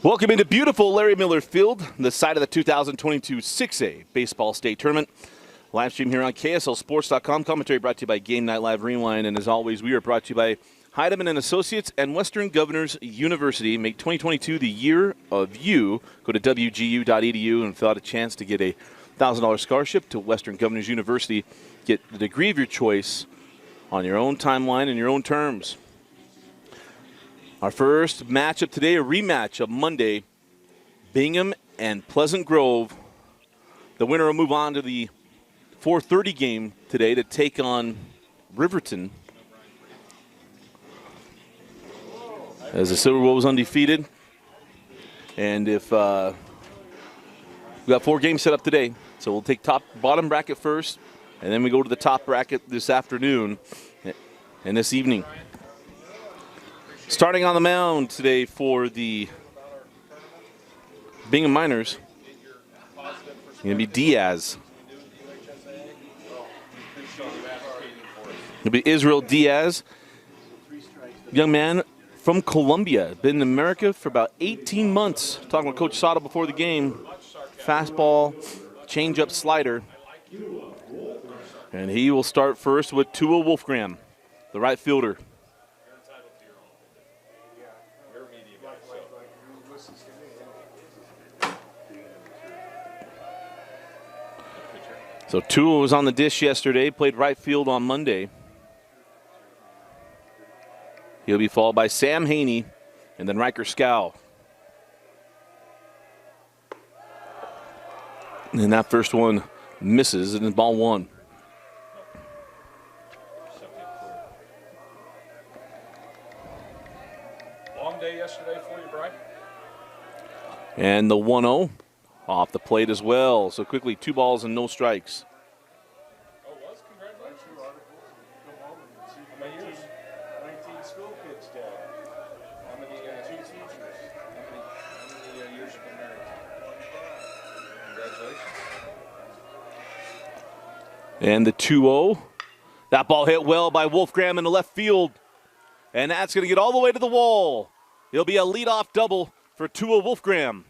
Welcome into beautiful Larry Miller Field, the site of the 2022 6A Baseball State Tournament. Live stream here on KSLSports.com. Commentary brought to you by Game Night Live Rewind. And as always, we are brought to you by Heidemann and Associates and Western Governors University. Make 2022 the year of you. Go to wgu.edu and fill out a chance to get a $1,000 scholarship to Western Governors University. Get the degree of your choice on your own timeline and your own terms. Our first matchup today, a rematch of Monday, Bingham and Pleasant Grove. The winner will move on to the 4:30 game today to take on Riverton. As the Silver Wolves undefeated. And if we got 4 games set up today, so we'll take bottom bracket first, and then we go to the top bracket this afternoon and this evening. Starting on the mound today for the Bingham Miners, it's going to be Diaz. It'll be Israel Diaz, young man from Colombia, been in America for about 18 months. Talking with Coach Sada before the game, fastball, changeup, slider. And he will start first with Tua Wolfgram, the right fielder. So Tua was on the dish yesterday, played right field on Monday. He'll be followed by Sam Haney and then Riker Scow. And that first one misses, and it's ball 1. Long day yesterday for you, Brian. And the 1-0 off the plate as well. So quickly, 2 balls and no strikes. Oh, was? Congratulations. How many years? 19 school kids, Dad. How many 2 teachers? How many years you've been married? Congratulations. And the 2-0. That ball hit well by Wolfgram in the left field. And that's going to get all the way to the wall. It'll be a leadoff double for Tua Wolfgram.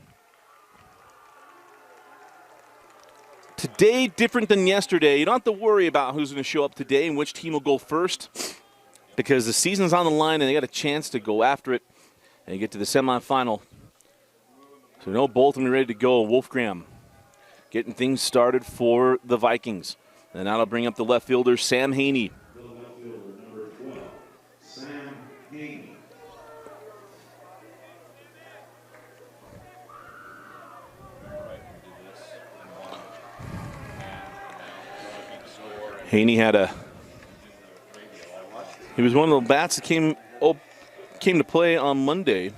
Today, different than yesterday. You don't have to worry about who's going to show up today and which team will go first, because the season's on the line and they got a chance to go after it and get to the semifinal. So we know both of them are ready to go. Wolfgram getting things started for the Vikings. And that'll bring up the left fielder, Sam Haney. Haney he was one of the bats that came to play on Monday.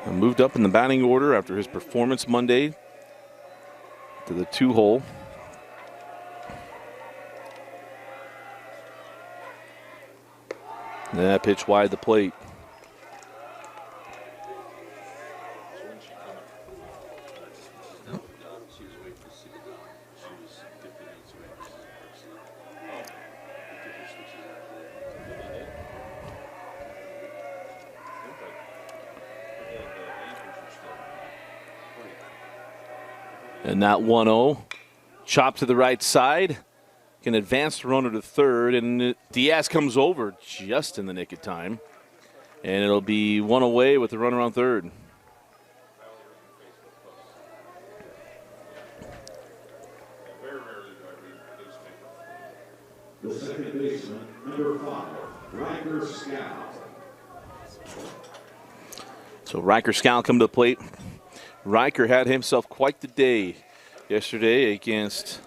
And moved up in the batting order after his performance Monday to the 2-hole. And that pitch wide the plate. And that 1-0, chop to the right side, can advance the runner to third, and Diaz comes over just in the nick of time. And it'll be 1 away with the runner on third. The second baseman, number 5, Riker Scow. So Riker Scow come to the plate. Riker had himself quite the day yesterday against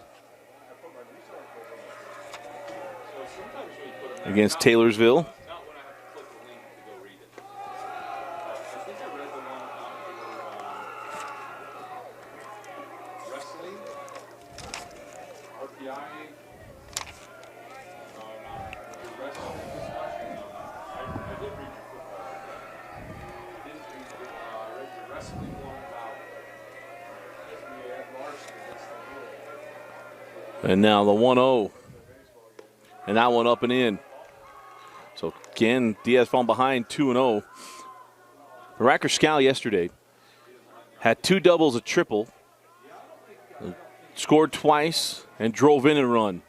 Taylorsville. And now the 1-0. And that one up and in. So again, Diaz falling behind 2-0. Riker Scal yesterday had 2 doubles, a triple, scored twice, and drove in a run.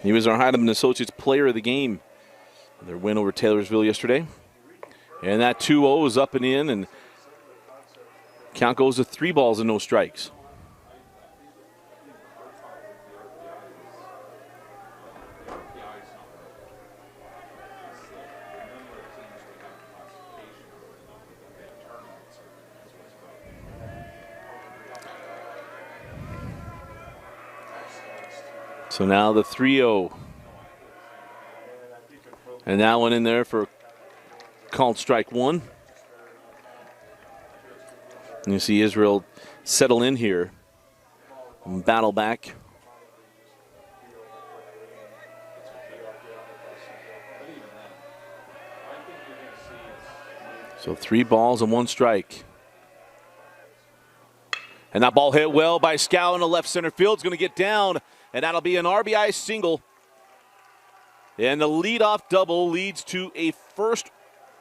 He was our Heidemann Associates Player of the Game. Their win over Taylorsville yesterday. And that 2-0 is up and in, and count goes to 3 balls and no strikes. So now the 3-0. And that one in there for called strike 1. And you see Israel settle in here and battle back. So 3 balls and 1 strike. And that ball hit well by Scow in the left center field. It's going to get down, and that'll be an RBI single. And the leadoff double leads to a first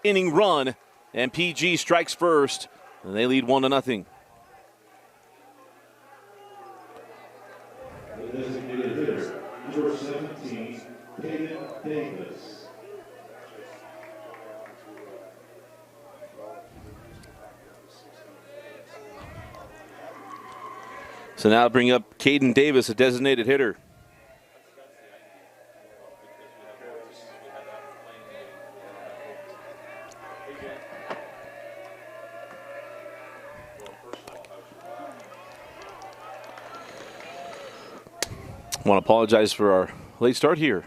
inning run, and PG strikes first, and they lead 1-0. The designated hitter, number 17, Caden Davis. So now bring up Caden Davis, a designated hitter. I want to apologize for our late start here.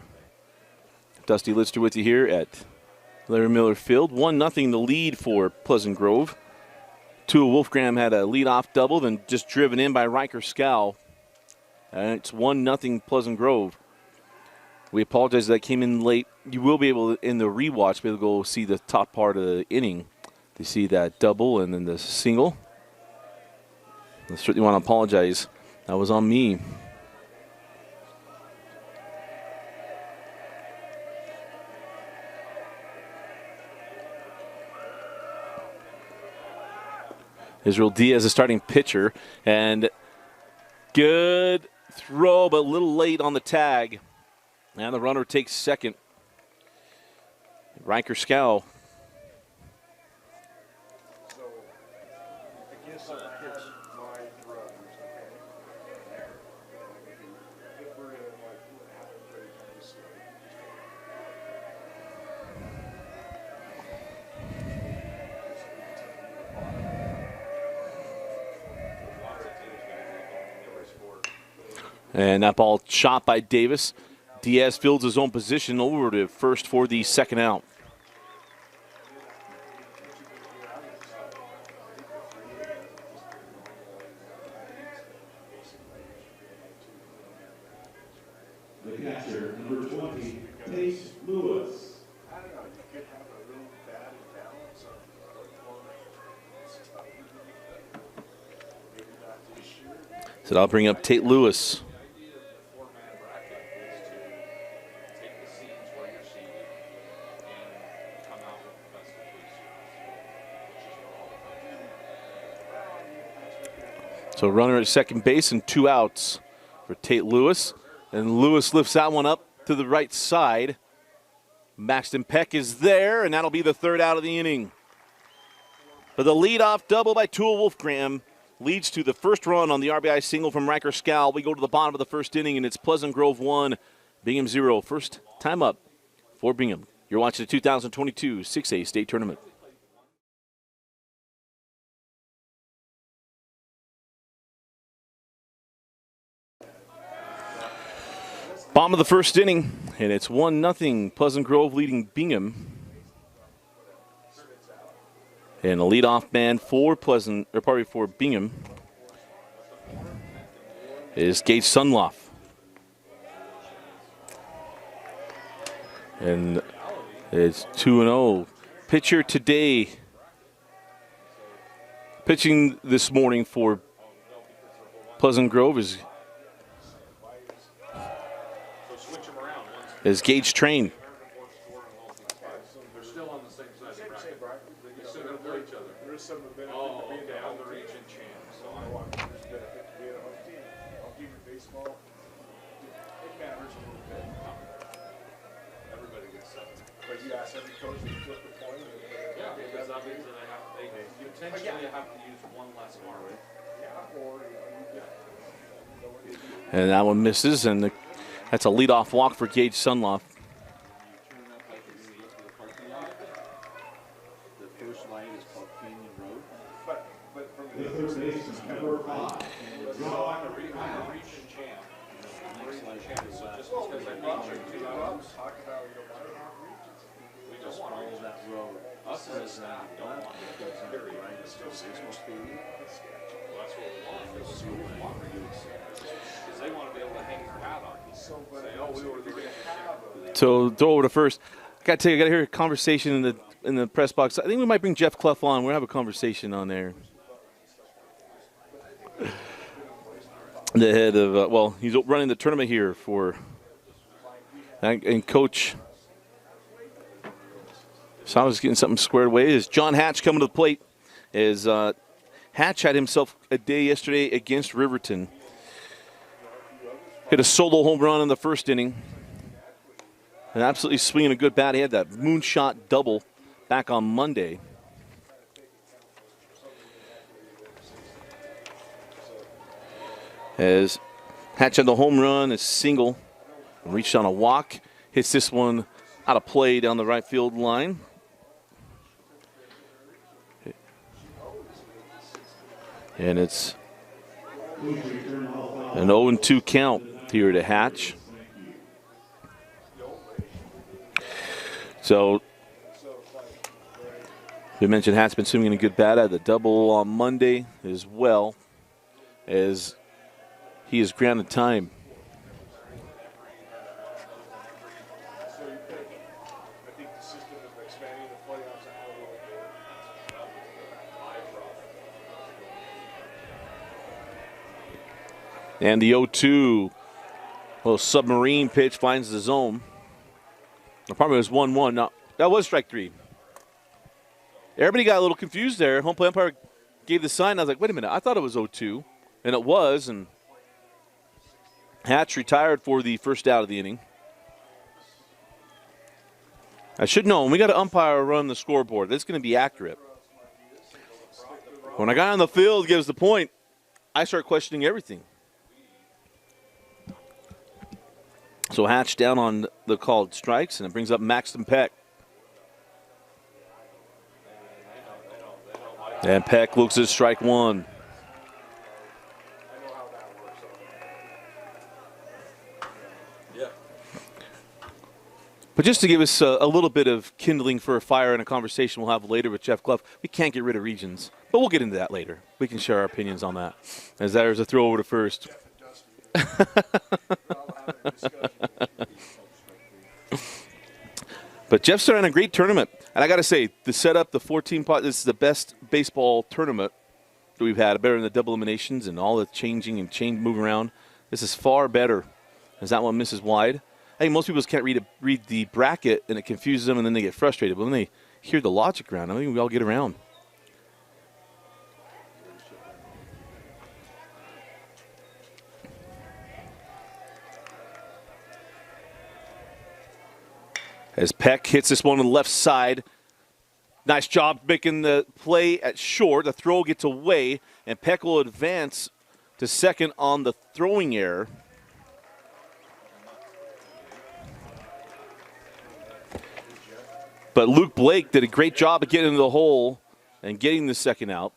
Dusty Lister with you here at Larry Miller Field. 1-0 the lead for Pleasant Grove. Tua Wolfgram had a leadoff double, then just driven in by Riker Scow. And it's 1-0 Pleasant Grove. We apologize that came in late. You will be able to, in the rewatch, be able to go see the top part of the inning to see that double and then the single. I certainly want to apologize. That was on me. Israel Diaz, a starting pitcher, and good throw, but a little late on the tag. And the runner takes second. Riker Scow. So, I guess I'll pitch my brothers, okay? If we're gonna, like, have a break on this way. And that ball shot by Davis. Diaz fields his own position over to first for the second out. The catcher, number 20, Tate Lewis. So I'll bring up Tate Lewis. So runner at second base and 2 outs for Tate Lewis. And Lewis lifts that one up to the right side. Maxton Peck is there, and that'll be the 3rd out of the inning. But the leadoff double by Tua Wolfgram leads to the first run on the RBI single from Riker Scal. We go to the bottom of the first inning, and it's Pleasant Grove 1, Bingham 0. First time up for Bingham. You're watching the 2022 6A state tournament. Bottom of the first inning, and it's 1-0 Pleasant Grove leading Bingham. And a leadoff man for for Bingham is Gage Sunloff. And it's 2-0. Pitcher today, pitching this morning for Pleasant Grove is switch them around. Is Gage Train. They're still on the same side of the bracket. They still got to play each other. There is some benefit to being on the region champs. So I want there's benefit to being a home team. Home team in baseball, it matters a little bit. Everybody gets something. But you ask every coach to flip the coin. Yeah, because that means that they potentially have to use one less arm. Yeah, or And that one misses, and that's a leadoff walk for Gage Sunloff. The first line is called Canyon Road. but from The third baseman, number 5. I'm a region champ. So just because I beat you 2 outs, talk about you don't want to have regions. We just follow that road. Us as a don't want to go to the right. It's still baseball stadium. Well, that's what we want. That's what we want. Because they want to be able to hang their hat on you. So, say, oh, we were the region champ. So throw over to first. I got to tell you, I got to hear a conversation in the press box. I think we might bring Jeff Clough on. We'll have a conversation on there. The head of, well, he's running the tournament here for, and Coach Sal's getting something squared away. Is John Hatch coming to the plate? Is Hatch had himself a day yesterday against Riverton. Hit a solo home run in the first inning. And absolutely swinging a good bat. He had that moonshot double back on Monday. As Hatch had the home run, a single, reached on a walk, hits this one out of play down the right field line. And it's an 0-2 count here to Hatch. So we mentioned Hatch been swinging a good bat at the double on Monday as well, as he is grounded time. I think the system of expanding the playoffs out a little bit. And the 0-2, little submarine pitch finds the zone. The problem was 1-1. No, that was strike 3. Everybody got a little confused there. Home plate umpire gave the sign. I was like, wait a minute, I thought it was 0-2. And it was, and Hatch retired for the first out of the inning. I should know, when we got an umpire run the scoreboard, that's going to be accurate. When a guy on the field gives the point, I start questioning everything. So Hatch down on the called strikes, and it brings up Maxton Peck. And Peck looks at strike 1. But just to give us a little bit of kindling for a fire and a conversation we'll have later with Jeff Clough, we can't get rid of regions. But we'll get into that later. We can share our opinions on that. As there's a throw over to first. But Jeff's starting a great tournament. And I got to say, the setup, the 14 pot, this is the best baseball tournament that we've had. Better than the double eliminations and all the changing and moving around. This is far better, as that one misses wide. I think most people just can't read the bracket, and it confuses them, and then they get frustrated. But when they hear the logic around, I think we all get around. As Peck hits this one on the left side. Nice job making the play at short. The throw gets away, and Peck will advance to second on the throwing error. But Luke Blake did a great job of getting into the hole and getting the second out.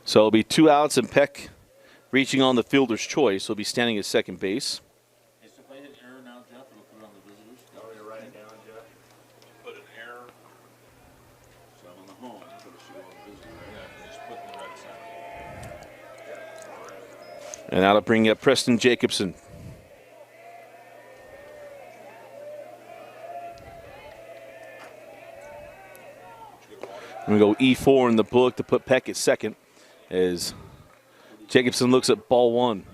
So it'll be 2 outs, and Peck reaching on the fielder's choice. He'll be standing at second base. Hey, so if I hit an error now, Jeff, it'll put it on the visitors. Want me to write it down, Jeff? Put an error. So I'm on the home, so it should go on the visitor, right? Yeah, just put the right side. And that'll bring up Preston Jacobson. we go E4 in the book to put Peck at second as Jacobson looks at ball one.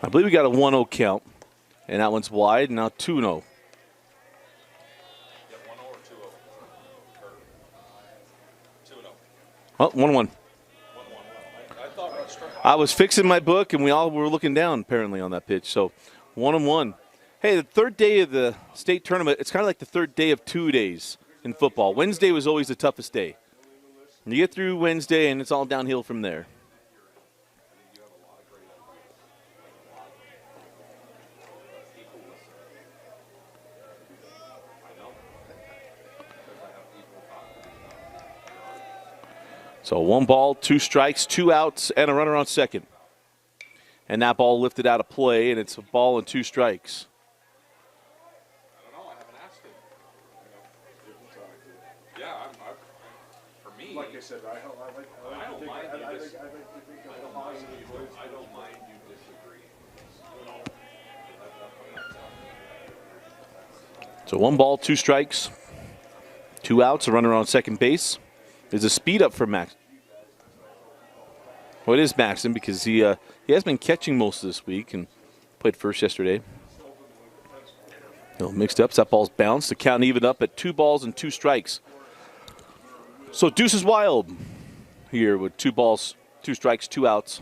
I believe we got a 1-0 count, and that one's wide. Now 2-0. Oh, 1-1. I was fixing my book, and we all were looking down, apparently, on that pitch. So 1-1. Hey, the third day of the state tournament, it's kind of like the third day of 2 days in football. Wednesday was always the toughest day. You get through Wednesday, and it's all downhill from there. So 1 ball, 2 strikes, 2 outs, and a runner on second. And that ball lifted out of play, and it's a ball and 2 strikes. I don't know. I haven't asked him. Yeah, for me. Like I said, I don't mind you disagreeing. So 1 ball, 2 strikes, 2 outs, a runner on second base. There's a speed up for Max. Well, it is Maxon because he has been catching most of this week and played first yesterday. No mixed ups. That ball's bounced. The count even up at 2 balls and 2 strikes. So Deuce is wild here with 2 balls, 2 strikes, 2 outs,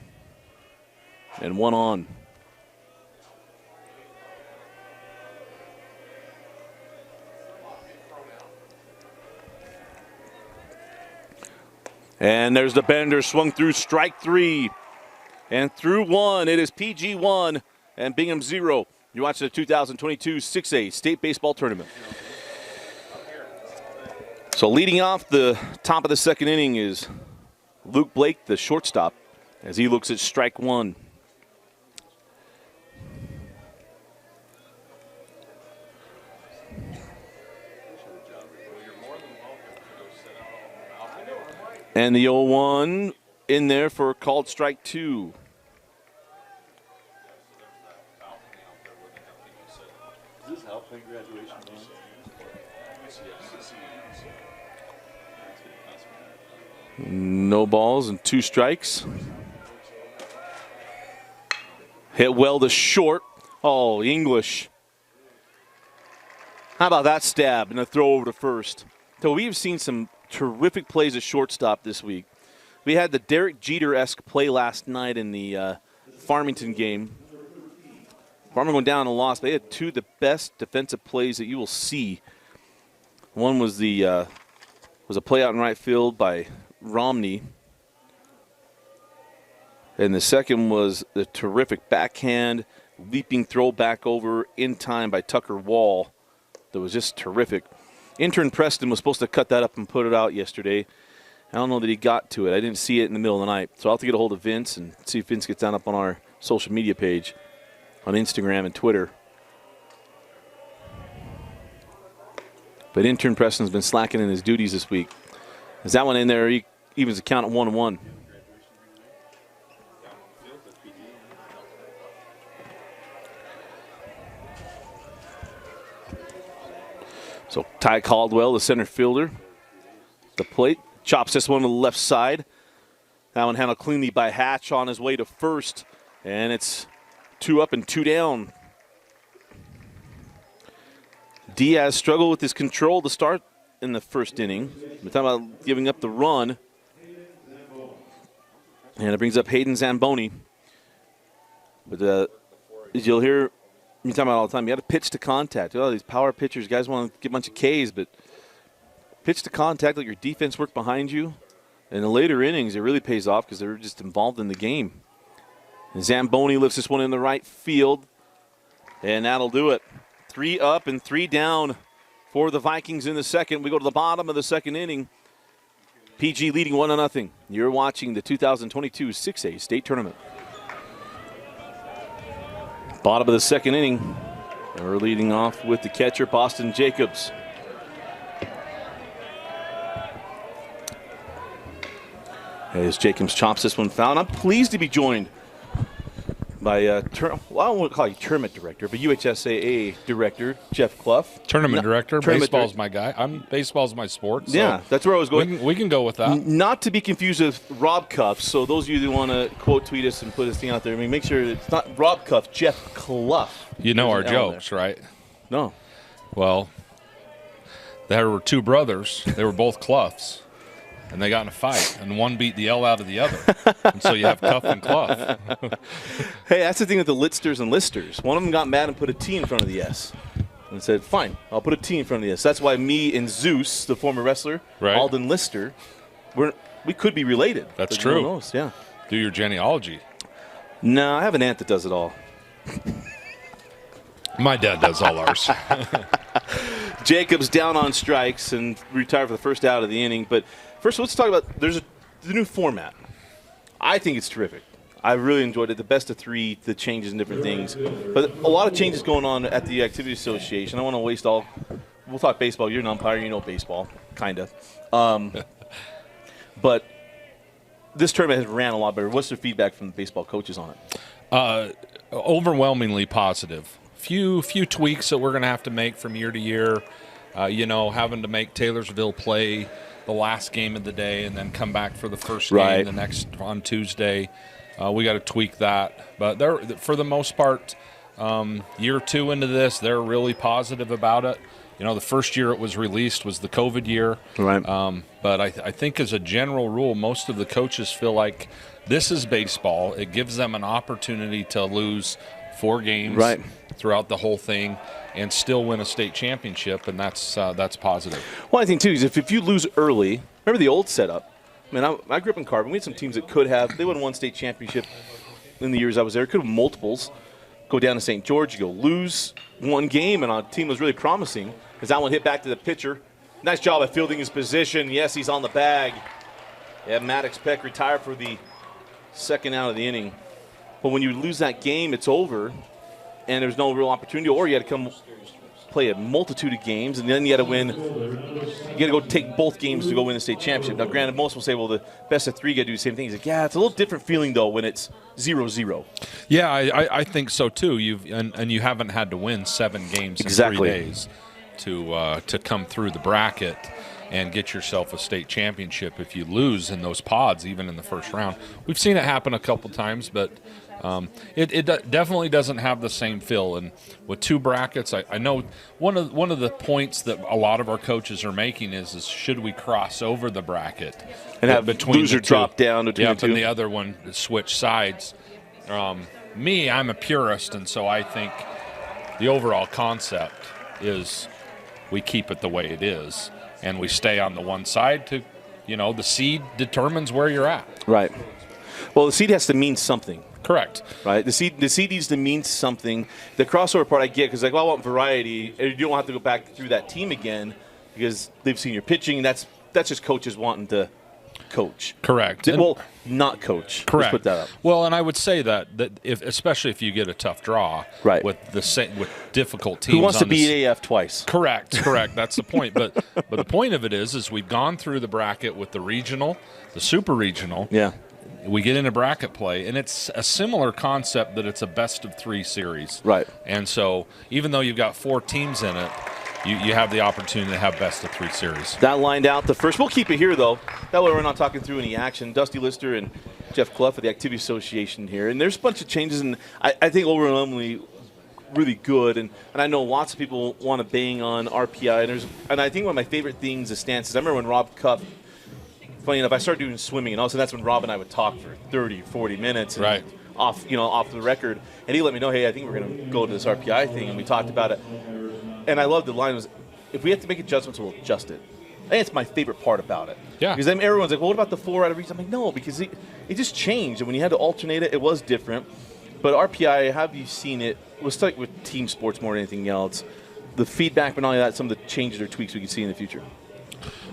and 1 on. And there's the bender, swung through strike 3. And through 1, it is PG 1 and Bingham 0. You're watching the 2022 6A State Baseball Tournament. So leading off the top of the second inning is Luke Blake, the shortstop, as he looks at strike 1. And the 0-1 in there for called strike 2. Is this Alpine graduation day? No balls and 2 strikes. Hit well to short. Oh, English. How about that stab and a throw over to first? So we've seen some terrific plays at shortstop this week. We had the Derek Jeter-esque play last night in the Farmington game. Farmington going down and lost. They had 2 of the best defensive plays that you will see. One was a play out in right field by Romney. And the second was the terrific backhand leaping throw back over in time by Tucker Wall. That was just terrific. Intern Preston was supposed to cut that up and put it out yesterday. I don't know that he got to it. I didn't see it in the middle of the night. So I'll have to get a hold of Vince and see if Vince gets down up on our social media page on Instagram and Twitter. But Intern Preston's been slacking in his duties this week. Is that one in there? He evens the count at 1-1. So Ty Caldwell, the center fielder, the plate, chops this one to the left side. That one handled cleanly by Hatch on his way to first, and it's 2 up and 2 down. Diaz struggled with his control to start in the first inning. We're talking about giving up the run. And it brings up Hayden Zamboni. But as you'll hear me talking about all the time, you got to pitch to contact. Oh, these power pitchers, guys want to get a bunch of Ks, but pitch to contact, let your defense work behind you. In the later innings, it really pays off because they're just involved in the game. And Zamboni lifts this one in the right field, and that'll do it. 3 up and 3 down for the Vikings in the second. We go to the bottom of the second inning. PG leading 1-0. You're watching the 2022 6A State Tournament. Bottom of the second inning. And we're leading off with the catcher, Boston Jacobs. As Jacobs chops this one foul. I'm pleased to be joined by I won't call you tournament director, but UHSAA director Jeff Clough. Tournament director. Tournament Baseball's my guy. Baseball's my sport. So yeah, that's where I was going. We can go with that. Not to be confused with Rob Cuff. So those of you that want to quote tweet us and put this thing out there, I mean, make sure it's not Rob Cuff, Jeff Clough. You know our There's an L jokes, right? No. Well, there were two brothers. They were both Cloughs. And they got in a fight, and one beat the L out of the other. And so you have Cuff and Clough. Hey, that's the thing with the Litsters and Listers. One of them got mad and put a T in front of the S. And said, fine, I'll put a T in front of the S. That's why me and Zeus, the former wrestler, Right. Alden Lister, we could be related. That's but true. no one knows, yeah. Do your genealogy. No, I have an aunt that does it all. My dad does all ours. Jacobs down on strikes and retired for the first out of the inning. But first, let's talk about the new format. I think it's terrific. I really enjoyed it. The best of three, the changes and different things. But a lot of changes going on at the Activity Association. I don't want to waste all. We'll talk baseball. You're an umpire. You know baseball, kind of. But this tournament has ran a lot better. What's the feedback from the baseball coaches on it? Overwhelmingly positive. Few tweaks that we're going to have to make from year to year. Having to make Taylorsville play the last game of the day and then come back for the first game the next on Tuesday. We got to tweak that. But for the most part, year two into this, they're really positive about it. The first year it was released was the COVID year. Right. But I think as a general rule, most of the coaches feel like this is baseball. It gives them an opportunity to lose 4 games throughout the whole thing and still win a state championship, and that's positive. Well, I think, too, is if you lose early, remember the old setup? I mean, I grew up in Carbon. We had some teams that could have. They won one state championship in the years I was there. Could have multiples. Go down to St. George, you go lose one game, and our team was really promising because that one hit back to the pitcher. Nice job at fielding his position. Yes, he's on the bag. Yeah, Maddox Peck retired for the second out of the inning. But when you lose that game, it's over, and there's no real opportunity, or you had to come play a multitude of games, and then you got to win. You got to go take both games to go win the state championship. Now, granted, most will say, well, the best of 3 got to do the same thing. He's like, yeah, it's a little different feeling, though, when it's 0-0. Yeah, I think so, too. You haven't had to win 7 games in 3 days to come through the bracket and get yourself a state championship if you lose in those pods, even in the first round. We've seen it happen a couple times, but it definitely doesn't have the same feel. And with 2 brackets, I know one of the points that a lot of our coaches are making is should we cross over the bracket and have between loser drop down between the two? And the other one switch sides. I'm a purist, and so I think the overall concept is we keep it the way it is. And we stay on the one side to, the seed determines where you're at. Right. Well, the seed has to mean something. Correct. Right. The seed needs to mean something. The crossover part I get because I want variety. You don't have to go back through that team again because they've seen your pitching. That's just coaches wanting to coach. Correct. Well, not coach. Correct. Let's put that up. Well, and I would say that especially if you get a tough draw with difficult teams. Who wants to beat AF twice? Correct. That's the point. But the point of it is we've gone through the bracket with the regional, the super regional. Yeah. We get into bracket play, and it's a similar concept that it's a best of 3 series. Right. And so even though you've got 4 teams in it, you have the opportunity to have best of 3 series. That lined out the first. We'll keep it here, though. That way we're not talking through any action. Dusty Lister and Jeff Clough of the Activity Association here. And there's a bunch of changes, and I think overwhelmingly really good. And I know lots of people want to bang on RPI. And I think one of my favorite things is stances. I remember when Rob Cuff, funny enough, I started doing swimming, and all of a sudden that's when Rob and I would talk for 30, 40 minutes. Right. Off the record. And he let me know, hey, I think we're going to go to this RPI thing. And we talked about it. And I love the line was, if we have to make adjustments, we'll adjust it. I think it's my favorite part about it. Yeah. Because then everyone's like, well, what about the 4 out of each? I'm like, no, because it just changed. And when you had to alternate it, it was different. But RPI, have you seen it? Let's start with team sports more than anything else. The feedback, but not only that, some of the changes or tweaks we can see in the future.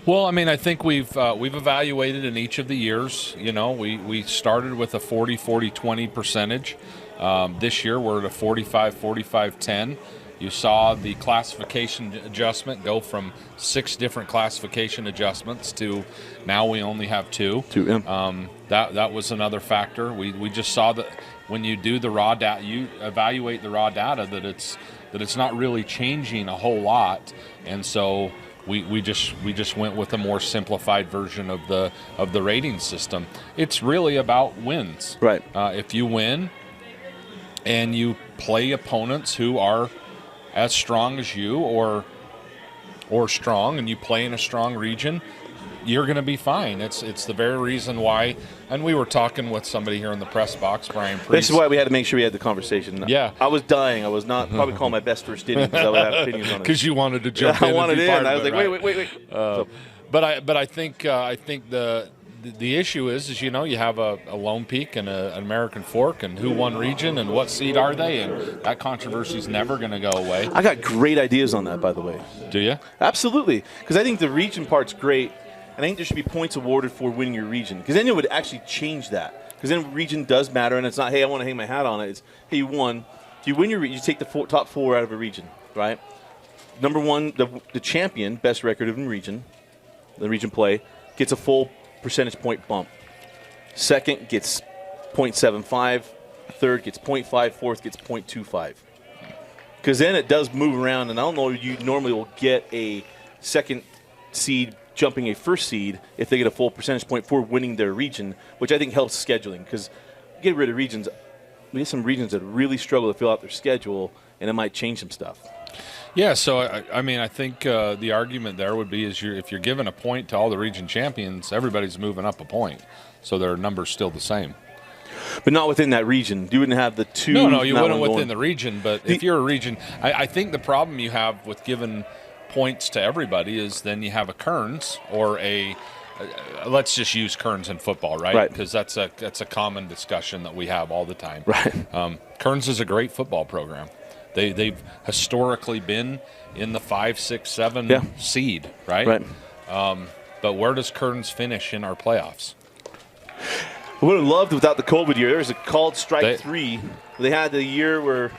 Well, I mean, I think we've evaluated in each of the years. We started with a 40-40-20 percentage. This year we're at a 45-45-10. You saw the classification adjustment go from 6 different classification adjustments to now we only have 2. Yeah. That was another factor. We just saw that when you do the raw data, you evaluate the raw data that it's not really changing a whole lot, and so we just went with a more simplified version of the rating system. It's really about wins. Right. If you win and you play opponents who are as strong as you or strong, and you play in a strong region, you're going to be fine. It's the very reason why. And we were talking with somebody here in the press box, Brian Priest. This is why we had to make sure we had the conversation. Yeah. I was dying. I was not probably calling my best first inning because I would have opinions on it. Because you wanted to jump in. I wanted and be in. part I of was it, like, right? wait. But I think the issue is you have a Lone Peak and an American Fork, and who won region and what seed are they, and that controversy is never going to go away. I got great ideas on that, by the way. Do you? Absolutely, because I think the region part's great, and I think there should be points awarded for winning your region, because then it would actually change that. Because then region does matter, and it's not, hey, I want to hang my hat on it. It's, hey, you won. If you win your region, you take the top 4 out of a region, right? Number 1, the champion, best record of the region play, gets a full percentage point bump. Second gets 0.75. Third gets 0.5. Fourth gets 0.25. Because then it does move around, and I don't know, you normally will get a second seed jumping a first seed if they get a full percentage point for winning their region, which I think helps scheduling. Because get rid of regions, we have some regions that really struggle to fill out their schedule, and it might change some stuff. Yeah, so I think the argument there would be is if you're giving a point to all the region champions, everybody's moving up a point, so their number's still the same. But not within that region. You wouldn't have the two. No, you wouldn't within the region. But if you're a region, I think the problem you have with giving points to everybody is then you have a Kearns or a let's just use Kearns in football, right? Because that's a common discussion that we have all the time. Right. Kearns is a great football program. They've historically been in the 5, 6, 7 seed, right? Right. But where does Kearns finish in our playoffs? I would have loved without the COVID year. There was a called strike 3. They had the year where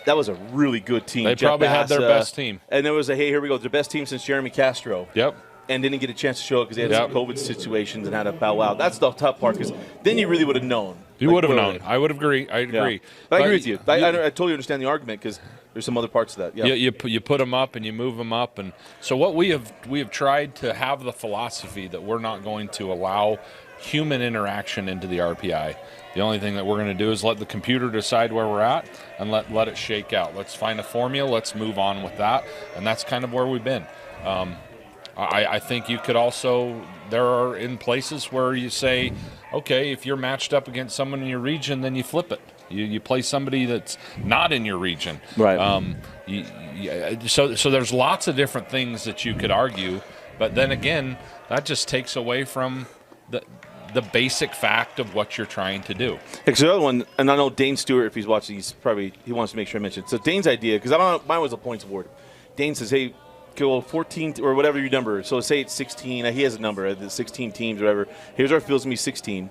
that was a really good team. They probably had their best team. And there was a, hey, here we go, their best team since Jeremy Castro. Yep. And didn't get a chance to show up because they had some COVID situations and had to bow out. That's the tough part because then you really would have known. You would have known. I would agree. I'd agree. But I agree with you. I totally understand the argument because there's some other parts of that. Yeah. You put them up and you move them up, and so what we have tried to have the philosophy that we're not going to allow human interaction into the RPI. The only thing that we're going to do is let the computer decide where we're at and let it shake out. Let's find a formula. Let's move on with that, and that's kind of where we've been. I think you could also, there are in places where you say, okay, if you're matched up against someone in your region, then you flip it. You play somebody that's not in your region. Right. So there's lots of different things that you could argue, but then again, that just takes away from the basic fact of what you're trying to do. Because the other one, and I know Dane Stewart, if he's watching, he wants to make sure I mention it. So Dane's idea, because mine was a points award. Dane says, hey, go 14 or whatever your number is. So say it's 16. He has a number, the 16 teams or whatever. Here's our field's going to be 16.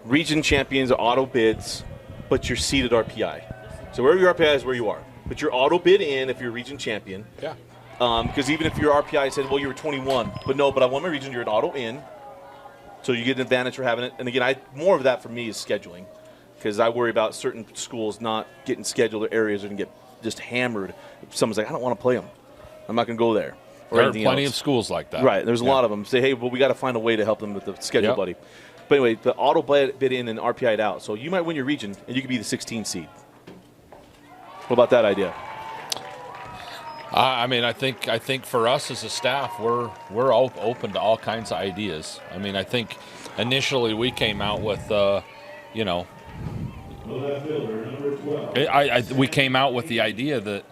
Region champions are auto bids, but you're seeded RPI. So wherever your RPI is, where you are. But you're auto bid in if you're region champion. Yeah. Because even if your RPI said, well, you were 21. But no, but I won my region, you're an auto in. So you get an advantage for having it. And again, more of that for me is scheduling. Because I worry about certain schools not getting scheduled or areas that can get just hammered. If someone's like, I don't want to play them. I'm not going to go there. There are plenty of schools like that. Right. There's a lot of them. Say, hey, well, we got to find a way to help them with the schedule, buddy. But anyway, the auto bid in and RPI'd out. So you might win your region, and you could be the 16 seed. What about that idea? I think for us as a staff, we're all open to all kinds of ideas. I mean, I think initially we came out with, we came out with the idea that.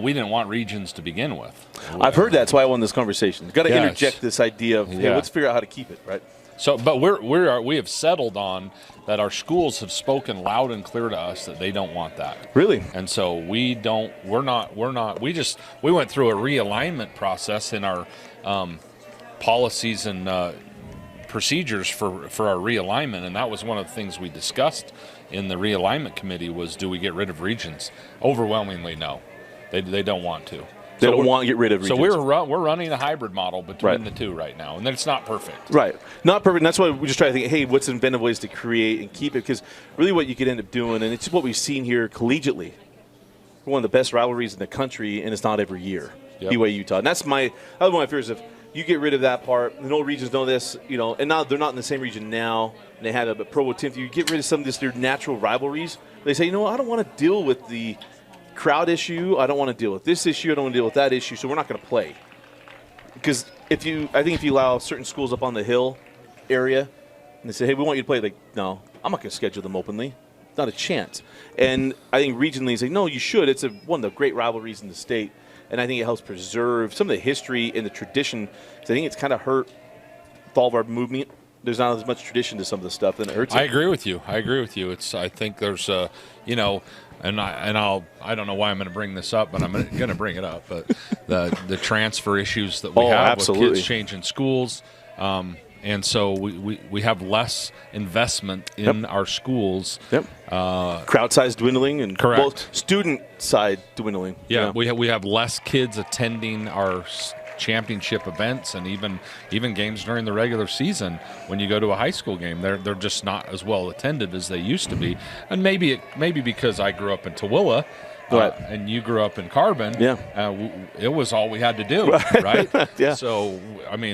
We didn't want regions to begin with. I've heard that's why I won this conversation. You've got to interject this idea of, hey, let's figure out how to keep it, right? So, but we have settled on that our schools have spoken loud and clear to us that they don't want that. Really? And so we went through a realignment process in our policies and procedures for our realignment, and that was one of the things we discussed in the realignment committee was, do we get rid of regions? Overwhelmingly, no. They don't want to. They don't want to get rid of regions. So we're running a hybrid model between the two right now, and then it's not perfect. Right. Not perfect. And that's why we just try to think, hey, what's inventive ways to create and keep it? Because really what you could end up doing, and it's just what we've seen here collegiately, one of the best rivalries in the country, and it's not every year. Yep. BYU Utah. And that's one of my fears. If you get rid of that part, the old regions know this, and now they're not in the same region now, and they had a Provo 10th. You get rid of some of their natural rivalries. They say, I don't want to deal with the crowd issue. I don't want to deal with this issue. I don't want to deal with that issue. So we're not going to play. Because I think if you allow certain schools up on the hill area, and they say, hey, we want you to play, like, no, I'm not going to schedule them openly. Not a chance. And I think regionally, it's like, no, you should. It's one of the great rivalries in the state. And I think it helps preserve some of the history and the tradition. So I think it's kind of hurt with all of our movement. There's not as much tradition to some of the stuff, and it hurts. I agree with you. I think there's, and I don't know why I'm going to bring this up, but I'm going to bring it up. But the transfer issues that we have absolutely. with kids changing schools. And so we have less investment in our schools. Yep. Crowd size dwindling and correct. Student side dwindling. Yeah, we have less kids attending our championship events and even games during the regular season. When you go to a high school game, they're just not as well attended as they used to be. And maybe because I grew up in Tooele. And you grew up in Carbon. Yeah. It was all we had to do, right? Yeah. So,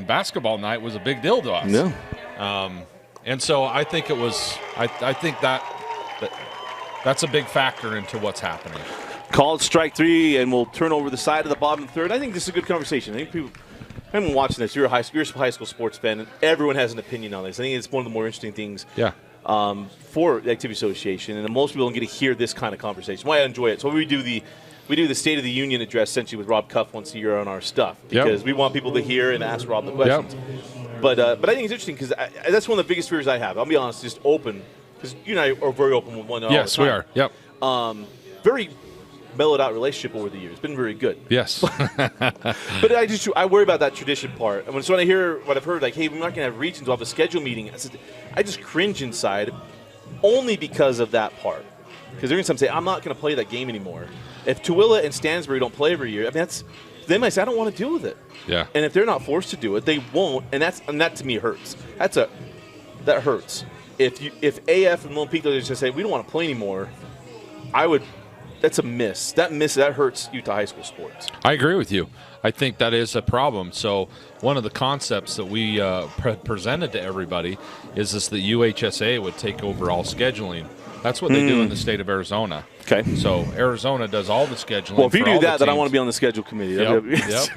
basketball night was a big deal to us. Yeah. And so I think it was. I think that's a big factor into what's happening. Called strike three, and we'll turn over the side of the bottom third. I think this is a good conversation. I think people. I'm watching this. You're a high school sports fan, and everyone has an opinion on this. I think it's one of the more interesting things. Yeah. For the Activity Association, and most people don't get to hear this kind of conversation. Why I enjoy it. So we do the State of the Union address essentially with Rob Cuff once a year on our stuff because we want people to hear and ask Rob the questions. Yep. But I think it's interesting because that's one of the biggest fears I have. I'll be honest, just open because you and I are very open with one another. Yes, we are. Yep. Very mellowed out relationship over the years. Been very good. Yes. But I worry about that tradition part. And so when I hear what I've heard, like, hey, we're not going to have regions, we'll have a schedule meeting. I just cringe inside only because of that part. Because they're going to say, I'm not going to play that game anymore. If Tooele and Stansbury don't play every year, they might say, I don't want to deal with it. Yeah. And if they're not forced to do it, they won't. And that to me hurts. That hurts. If AF and Lone Peak just say, we don't want to play anymore, that's a miss. That hurts Utah high school sports. I agree with you. I think that is a problem. So one of the concepts that we presented to everybody is that UHSA would take over all scheduling. That's what they do in the state of Arizona. Okay. So Arizona does all the scheduling. Well, if you for do that, then I teams. want to be on the schedule committee. Yep.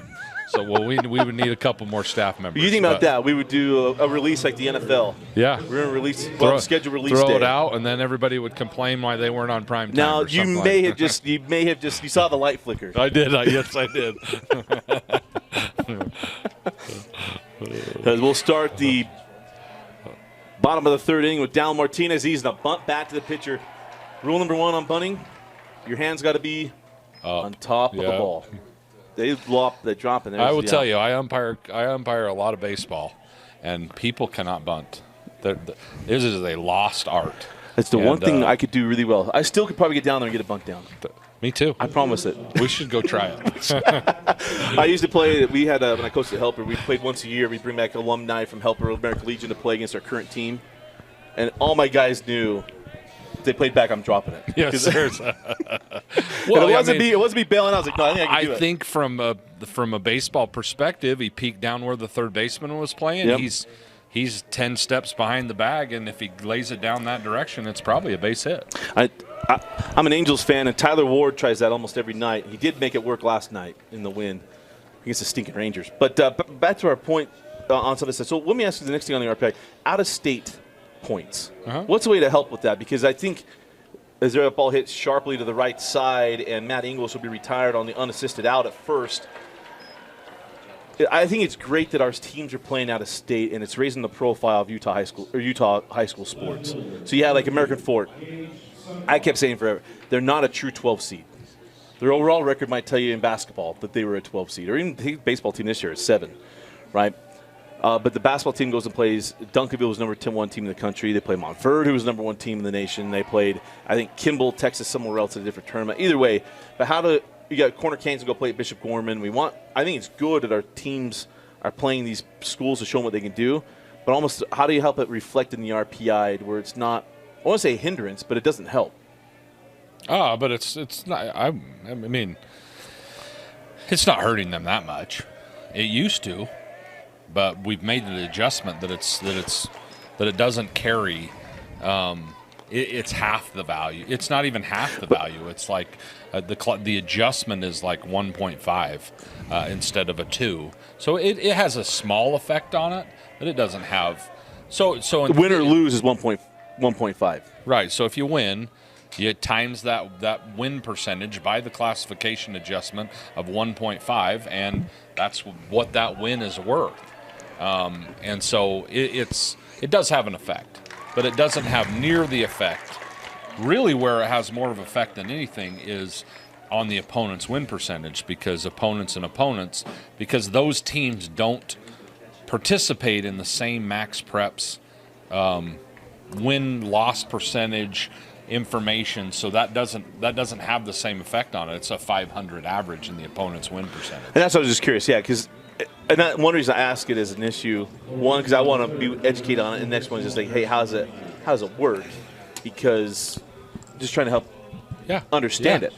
So we would need a couple more staff members. You think about that? We would do a release like the NFL. Yeah. We're going to release schedule release throw day. it out, and then everybody would complain why they weren't on prime time. Now or you may have just you saw the light flicker. I did. Yes, I did. We'll start the bottom of the third inning with Dallin Martinez. He's going to bunt back to the pitcher. Rule number one on bunting: your hands got to be on top of the ball. They drop, and I will tell you, I umpire a lot of baseball, and people cannot bunt. This is a lost art. It's the one thing I could do really well. I still could probably get down there and get a bunt down. Me too. I promise it. We should go try it. I used to play. We had when I coached at Helper. We played once a year. We bring back alumni from Helper American Legion to play against our current team, and all my guys knew. If they played back, I'm dropping it. Yes, well, it wasn't me bailing out. I was like, no, I think I can do it. I think from a baseball perspective, he peeked down where the third baseman was playing. Yep. He's 10 steps behind the bag, and if he lays it down that direction, it's probably a base hit. I'm an Angels fan, and Tyler Ward tries that almost every night. He did make it work last night in the win against the stinking Rangers. But back to our point on some of this. So let me ask you the next thing on the RPI. Out-of-state points. What's the way to help with that? Because I think as their ball hits sharply to the right side and Matt Ingles will be retired on the unassisted out at first, I think it's great that our teams are playing out of state and it's raising the profile of Utah high school sports. So you have like American Fort. I kept saying forever, they're not a true 12 seed. Their overall record might tell you in basketball that they were a 12 seed, or even the baseball team this year is 7, right? But the basketball team goes and plays. Duncanville was number 1 team in the country. They played Montverde, who was number 1 team in the nation. They played, I think, Kimball, Texas, somewhere else at a different tournament. Either way, but how do you got Corner Kansas go play at Bishop Gorman. I think it's good that our teams are playing these schools to show them what they can do. But almost, how do you help it reflect in the RPI where it's not, I want to say a hindrance, but it doesn't help? But it's not. I mean, it's not hurting them that much. It used to, but we've made an adjustment that it doesn't carry. It's half the value. It's not even half the value. It's like the adjustment is like 1.5 instead of a 2. So it has a small effect on it, but it doesn't have. So win or lose is 1.5. Right. So if you win, you times that win percentage by the classification adjustment of 1.5, and that's what that win is worth. And so it does have an effect. But it doesn't have near the effect. Really where it has more of effect than anything is on the opponent's win percentage, because because those teams don't participate in the same max preps win-loss percentage information, so that doesn't have the same effect on it. It's a 500 average in the opponent's win percentage. And that's what I was just curious, yeah, because one reason I ask it as an issue, one, because I want to be educated on it, and the next one is just like, hey, how does it work? Because just trying to help understand it.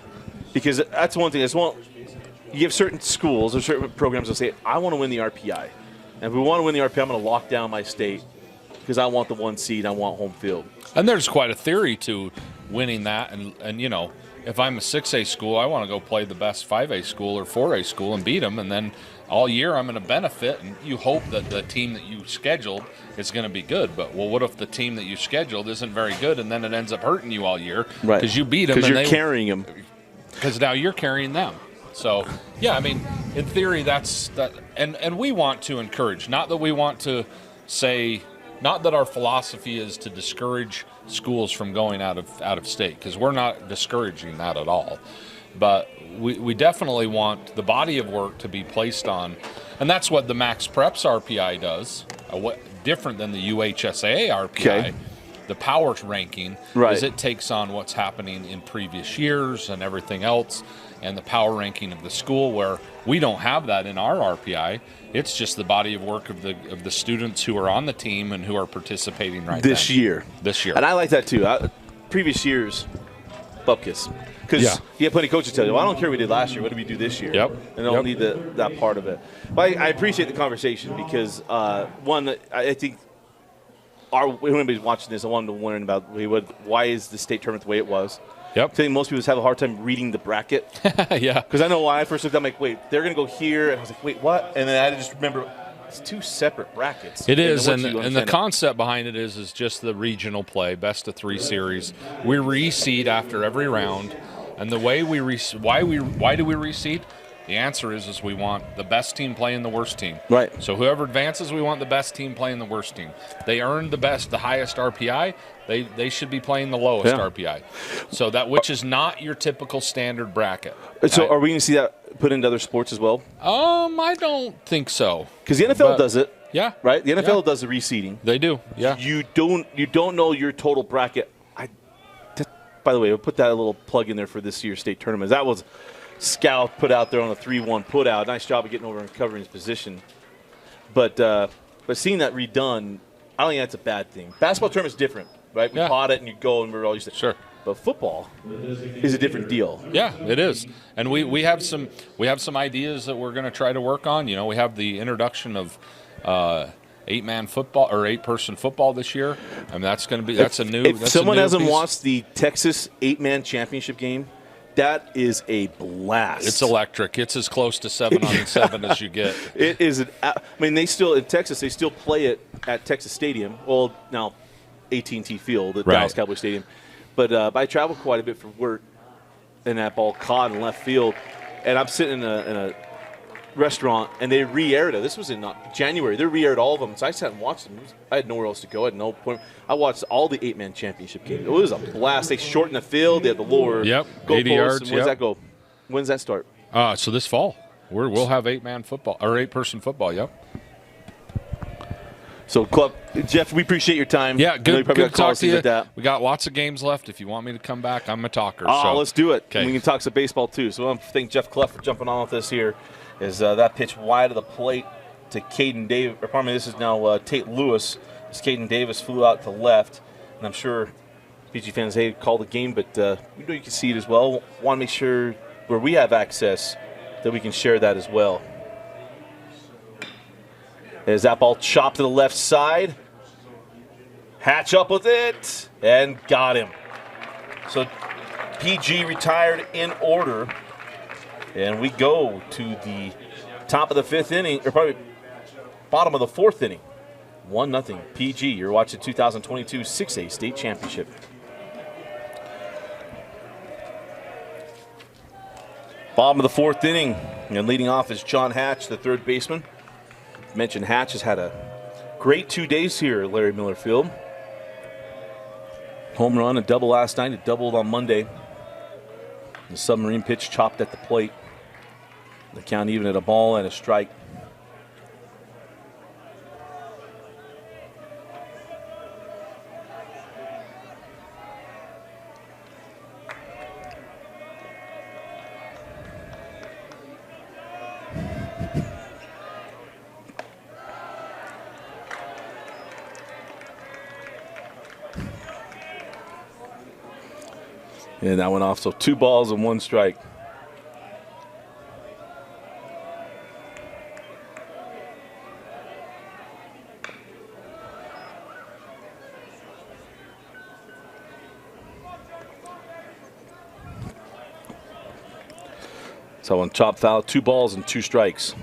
Because that's one thing. You have certain schools or certain programs that say, I want to win the RPI. And if we want to win the RPI, I'm going to lock down my state because I want the 1 seed, I want home field. And there's quite a theory to winning that. And you know, if I'm a 6A school, I want to go play the best 5A school or 4A school and beat them, and then all year I'm going to benefit, and you hope that the team that you scheduled is going to be good. But, well, what if the team that you scheduled isn't very good, and then it ends up hurting you all year because you beat them. Because you're carrying them. Because now you're carrying them. So, yeah, I mean, in theory, that's that. And we want to encourage, not that we want to say, not that our philosophy is to discourage schools from going out of state, because we're not discouraging that at all. But we definitely want the body of work to be placed on, and that's what the Max Preps RPI does. Different than the UHSAA RPI, okay. The power ranking is it takes on what's happening in previous years and everything else, and the power ranking of the school, where we don't have that in our RPI. It's just the body of work of the students who are on the team and who are participating this year. And I like that too. Previous years, bupkis. Because you have plenty of coaches tell you, well, I don't care what we did last year. What did we do this year? Yep. And they don't need that part of it. But I appreciate the conversation because, one, I think when anybody's watching this, I wanted to learn about why is the state tournament the way it was. Yep. I think most people have a hard time reading the bracket. Yeah. Because I know when I first looked, I'm like, wait, they're going to go here. And I was like, wait, what? And then I had to just remember, it's 2 separate brackets. It is, and the concept behind it is just the regional play, best of 3 series. We reseed after every round, and the way why do we reseed? The answer is we want the best team playing the worst team. Right. So whoever advances, we want the best team playing the worst team. They earned the highest RPI. They should be playing the lowest RPI. So which is not your typical standard bracket. So are we going to see that put into other sports as well? I don't think so. Because the NFL does it. Yeah. Right? The NFL does the reseeding. They do. Yeah. You don't know your total bracket. By the way, we'll put that little plug in there for this year's state tournament. That was Scout put out there on a 3-1 put out. Nice job of getting over and covering his position. But seeing that redone, I don't think that's a bad thing. Basketball tournament's different, right? We pot it and you go and we're all used to it. Sure. But football is a different deal. Yeah, it is. And we have some ideas that we're going to try to work on. You know, we have the introduction of 8-man football or 8-person football this year. I mean, that's a new. If someone hasn't watched the Texas 8-man championship game, that is a blast. It's electric. It's as close to 7-on-7 as you get. It is. I mean, in Texas, they still play it at Texas Stadium. Well, now AT&T Field at Dallas Cowboy Stadium. But I travel quite a bit for work, and that ball caught in left field. And I'm sitting in a restaurant, and they re-aired it. This was in January. They re-aired all of them. So I sat and watched them. I had nowhere else to go. I had no point. I watched all the 8-man championship games. It was a blast. They shortened the field. They had the lower 80 goalposts. yards. When does that go? When does that start? So this fall. We'll have 8-man football or 8-person football, yep. So, Club, Jeff, we appreciate your time. Yeah, I know you good probably to got calls talk to you. with that. We got lots of games left. If you want me to come back, I'm a talker. Oh, so. let's do it. Okay. We can talk some baseball, too. So I want to thank Jeff Clough for jumping on with us here. Is that pitch wide of the plate to Caden Davis. Or pardon me, this is now Tate Lewis. As Caden Davis flew out to left. And I'm sure PG fans, they call the game, but we know you can see it as well. Want to make sure where we have access that we can share that as well. As that ball chopped to the left side. Hatch up with it, and got him. So PG retired in order, and we go to the top of the 5th inning, or probably bottom of the 4th inning. 1-0 PG. You're watching 2022 6A state championship. Bottom of the 4th inning, and leading off is John Hatch, the 3rd baseman. Mentioned Hatch has had a great 2 days here at Larry Miller Field. Home run, a double last night, it doubled on Monday. The submarine pitch chopped at the plate. The count even at a ball and a strike. And that went off, so 2 balls and 1 strike. So on chop foul, 2 balls and 2 strikes.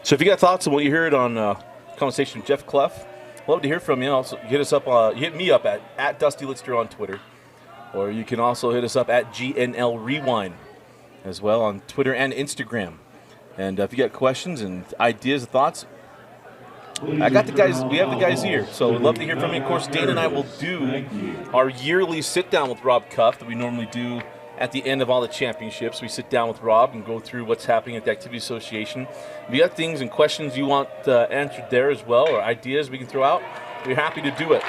So if you got thoughts on what you heard on conversation with Jeff Clough, love to hear from you. Also, hit us up. Hit me up at Dusty Litster on Twitter, or you can also hit us up at GNL Rewind as well on Twitter and Instagram. And if you got questions and ideas, thoughts, I got the guys. We have the guys here, so we'd love to hear from you. Of course, Dana and I will do our yearly sit down with Rob Cuff that we normally do at the end of all the championships. We sit down with Rob and go through what's happening at the Activity Association. If you got things and questions you want answered there as well, or ideas we can throw out, we're happy to do it.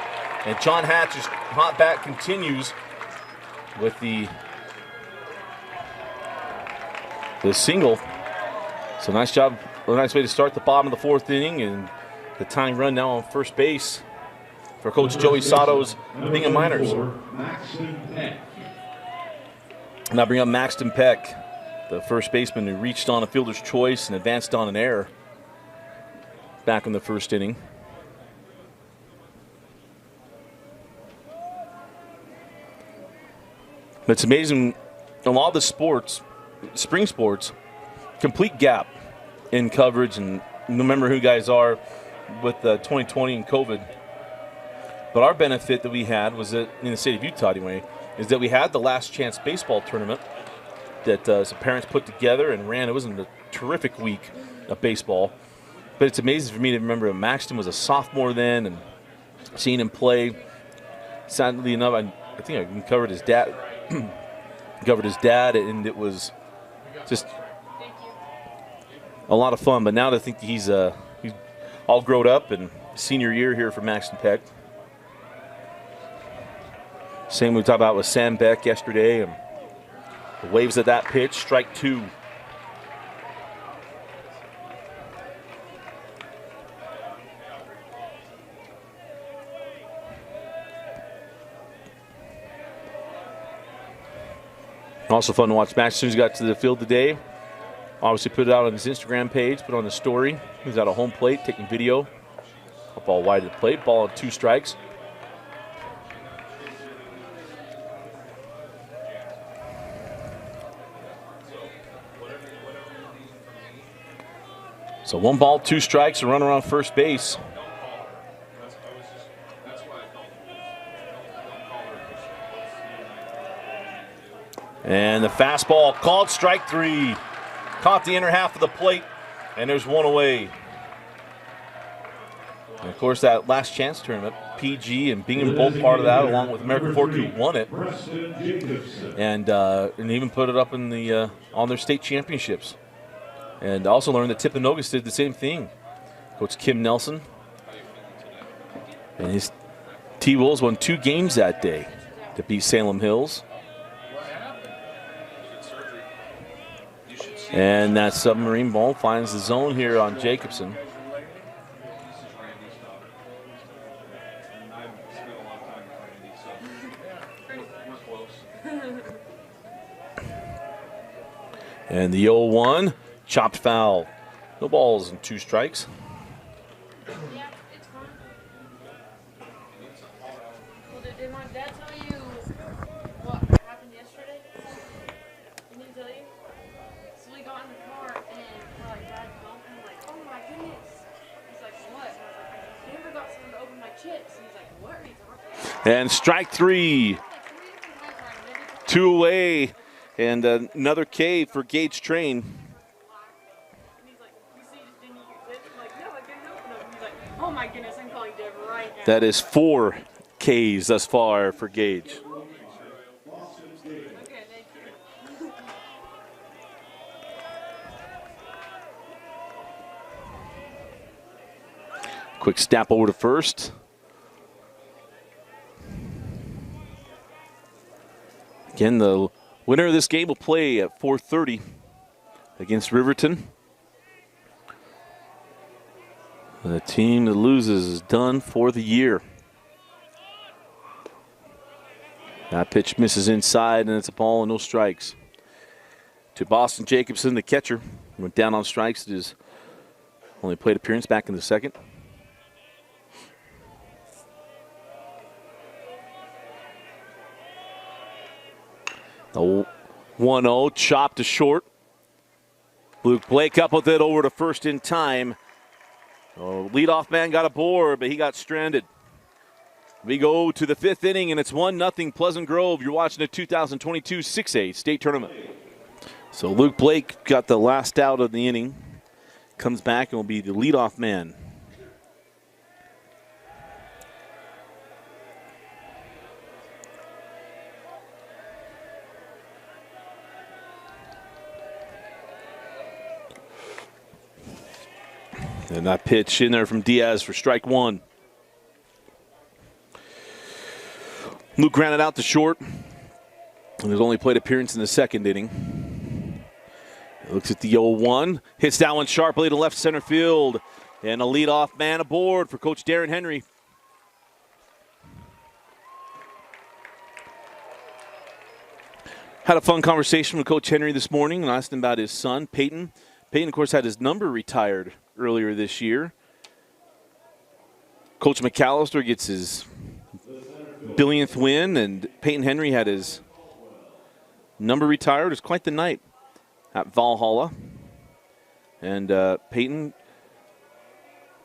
And John Hatch's hot bat continues with the single. So nice job, a nice way to start the bottom of the 4th inning, and the tying run now on first base for Coach Joey Sato's Bingham Miners. Now bring up Maxton Peck, the first baseman who reached on a fielder's choice and advanced on an error back in the 1st inning. But it's amazing, in a lot of the sports, spring sports, complete gap in coverage, and remember who guys are with 2020 and COVID. But our benefit that we had was that, in the state of Utah anyway, is that we had the Last Chance Baseball tournament that some parents put together and ran. It wasn't a terrific week of baseball, but it's amazing for me to remember that Maxton was a sophomore then, and seeing him play. Sadly enough, I think I covered his dad, and it was just a lot of fun. But now to think he's all grown up and senior year here for Maxton Peck. Same we talked about with Sam Beck yesterday, and the waves of that pitch, strike 2. Also fun to watch Max as soon as he got to the field today. Obviously put it out on his Instagram page, put on the story. He's at a home plate taking video. Up ball wide of the plate, ball on 2 strikes. So 1 ball, 2 strikes, a runner on first base. And the fastball called strike 3. Caught the inner half of the plate, and there's 1 away. And of course, that Last Chance tournament, PG and Bingham both part of that, along with American Fork, who won it, and even put it up in the on their state championships. And also learned that Timpanogos did the same thing. Coach Kim Nelson. And his T-Wolves won 2 games that day to beat Salem Hills. And that submarine ball finds the zone here on Jacobson. And the 0-1, chopped foul. No balls and 2 strikes. Yeah, it's fine. Well, did my dad tell you what happened yesterday? Didn't he tell you? So we got in the car and we're like, Dad, and I'm like, oh my goodness. He's like, what? And I was like, I never got someone to open my chips. And he's like, what are you talking about? And strike 3. 2 away. And another K for Gage Train. And he's like, you see, you just didn't eat your chips? I'm like, no, I didn't open them. He's like, oh my goodness, I'm calling Deb right now. That is 4 Ks thus far for Gage. Okay, thank you. Quick snap over to first. Again, the winner of this game will play at 4:30 against Riverton. The team that loses is done for the year. That pitch misses inside, and it's a ball and no strikes. To Boston Jacobson, the catcher, went down on strikes. It is only plate appearance back in the second. The 1-0, chopped to short. Luke Blake up with it over to first in time. Oh, leadoff man got aboard, but he got stranded. We go to the 5th inning, and it's 1-0 Pleasant Grove. You're watching the 2022 6A state tournament. So Luke Blake got the last out of the inning. Comes back and will be the leadoff man. And that pitch in there from Diaz for strike 1. Luke grounded out to short. And there's only plate appearance in the second inning. Looks at the 0-1. Hits that one sharply to left center field. And a leadoff man aboard for Coach Darren Henry. Had a fun conversation with Coach Henry this morning and asked him about his son, Peyton. Peyton, of course, had his number retired earlier this year. Coach McAllister gets his billionth win, and Peyton Henry had his number retired. It was quite the night at Valhalla. And Peyton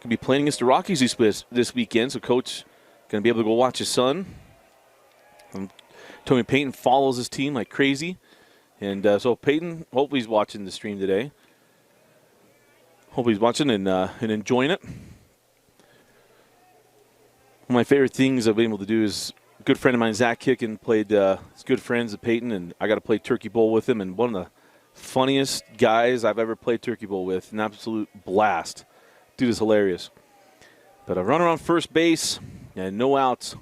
could be playing against the Rockies this weekend, so Coach going to be able to go watch his son. Told me Peyton follows his team like crazy. And so Peyton, hopefully he's watching the stream today. Hope he's watching and enjoying it. One of my favorite things I've been able to do is a good friend of mine, Zach Kicken, played his good friends at Peyton, and I got to play Turkey Bowl with him. And one of the funniest guys I've ever played Turkey Bowl with, an absolute blast. Dude is hilarious. But a runner on first base and no outs.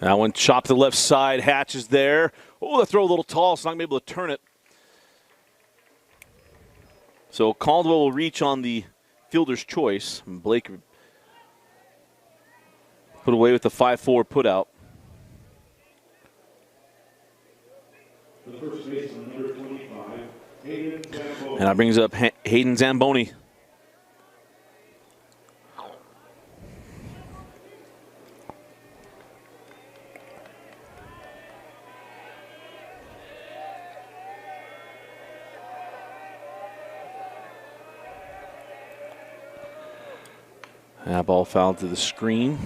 That one chopped to the left side. Hatch is there. Oh, the throw a little tall, so not going to be able to turn it. So Caldwell will reach on the fielder's choice. And Blake put away with the 5-4 putout. The first baseman, number 25, Hayden Zamboni. And that brings up Hayden Zamboni. That ball fouled to the screen.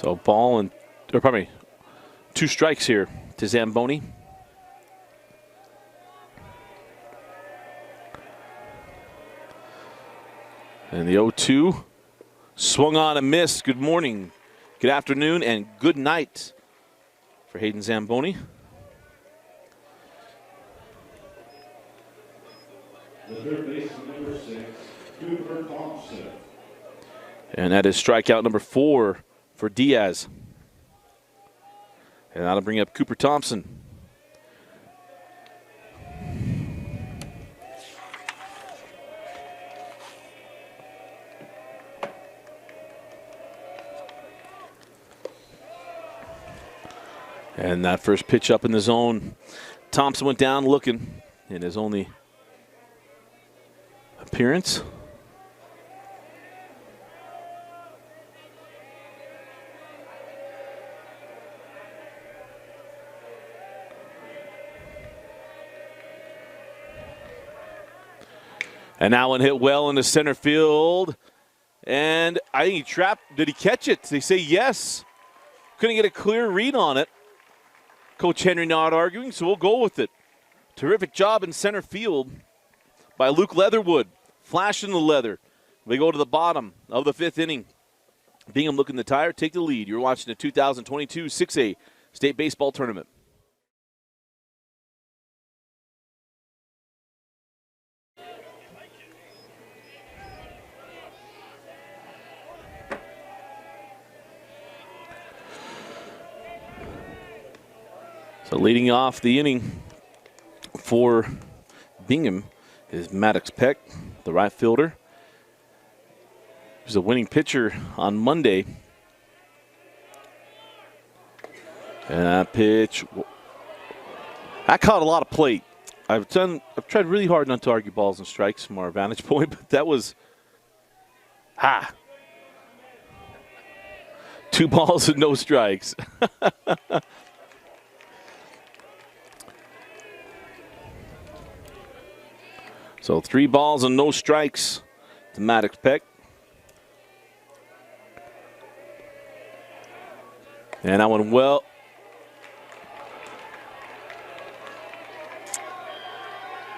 So ball and, or pardon me, 2 strikes here to Zamboni. And the 0-2 swung on and missed. Good morning, good afternoon, and good night for Hayden Zamboni. The third baseman, number 6, Cooper Thompson. And that is strikeout number 4 for Diaz. And that'll bring up Cooper Thompson. And that first pitch up in the zone. Thompson went down looking in his only appearance. And that one hit well into center field. And I think he trapped. Did he catch it? They say yes. Couldn't get a clear read on it. Coach Henry not arguing, so we'll go with it. Terrific job in center field by Luke Leatherwood. Flashing the leather. We go to the bottom of the 5th inning. Bingham looking the tire, take the lead. You're watching the 2022 6A State Baseball Tournament. So leading off the inning for Bingham is Maddox Peck, the right fielder. He was a winning pitcher on Monday. And that pitch, that caught a lot of plate. I've tried really hard not to argue balls and strikes from our vantage point, but that was, 2 balls and no strikes. So 3 balls and no strikes to Maddox Peck. And that one well.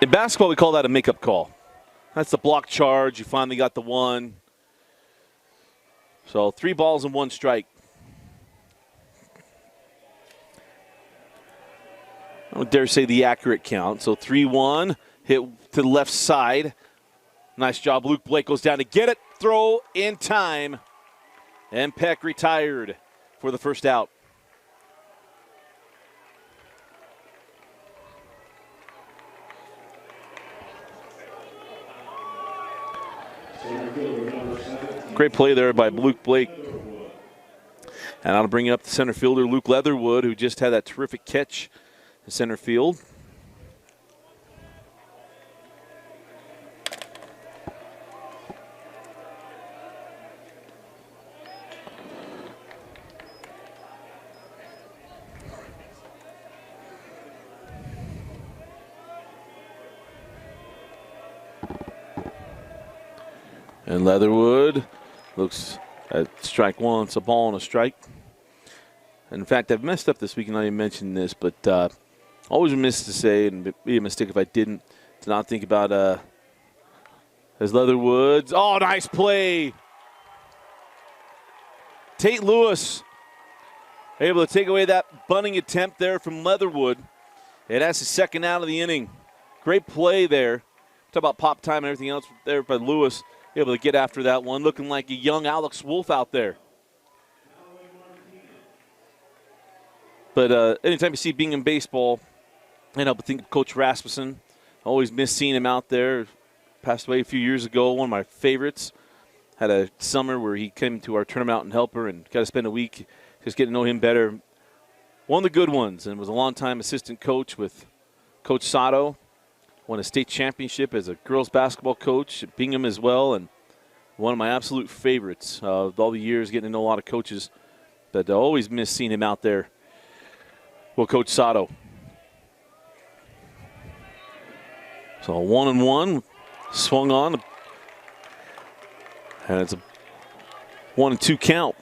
In basketball, we call that a makeup call. That's the block charge. You finally got the one. So 3 balls and 1 strike. I don't dare say the accurate count. So 3-1. Hit to the left side. Nice job. Luke Blake goes down to get it. Throw in time. And Peck retired for the first out. Great play there by Luke Blake. And I'll bring up the center fielder, Luke Leatherwood, who just had that terrific catch in center field. And Leatherwood looks at strike 1. It's a ball and a strike. And in fact, I've messed up this week and I didn't mention this, but always remiss to say, and it'd be a mistake if I didn't, to not think about as Leatherwood's. Oh, nice play. Tate Lewis able to take away that bunting attempt there from Leatherwood. And that's his second out of the inning. Great play there. Talk about pop time and everything else there by Lewis. Able to get after that one, looking like a young Alex Wolf out there. But anytime you see Bingham baseball, I think of Coach Rasmussen. Always miss seeing him out there. Passed away a few years ago, one of my favorites. Had a summer where he came to our Turn 'em Out and Helper and got to spend a week just getting to know him better. One of the good ones, and was a long-time assistant coach with Coach Sato. Won a state championship as a girls basketball coach at Bingham as well, and one of my absolute favorites of all the years, getting to know a lot of coaches. But I always miss seeing him out there. Well, Coach Sato. So 1-1, swung on, and it's a 1-2 count.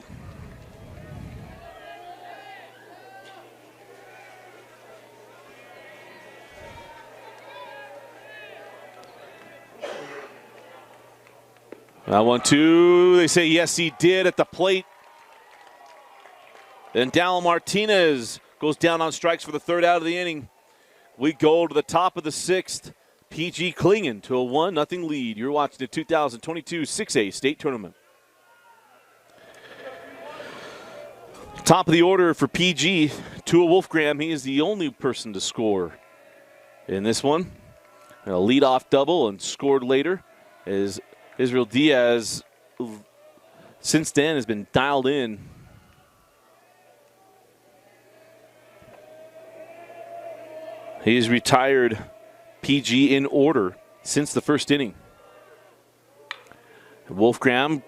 That 1-2. They say yes, he did at the plate. And Dallin Martinez goes down on strikes for the third out of the inning. We go to the top of the sixth. PG clinging to a 1-0 lead. You're watching the 2022 6A state tournament. Top of the order for PG, Tua Wolfgram. He is the only person to score in this one. A leadoff double and scored later as Israel Diaz since then has been dialed in. He's retired PG in order since the first inning. Wolfgram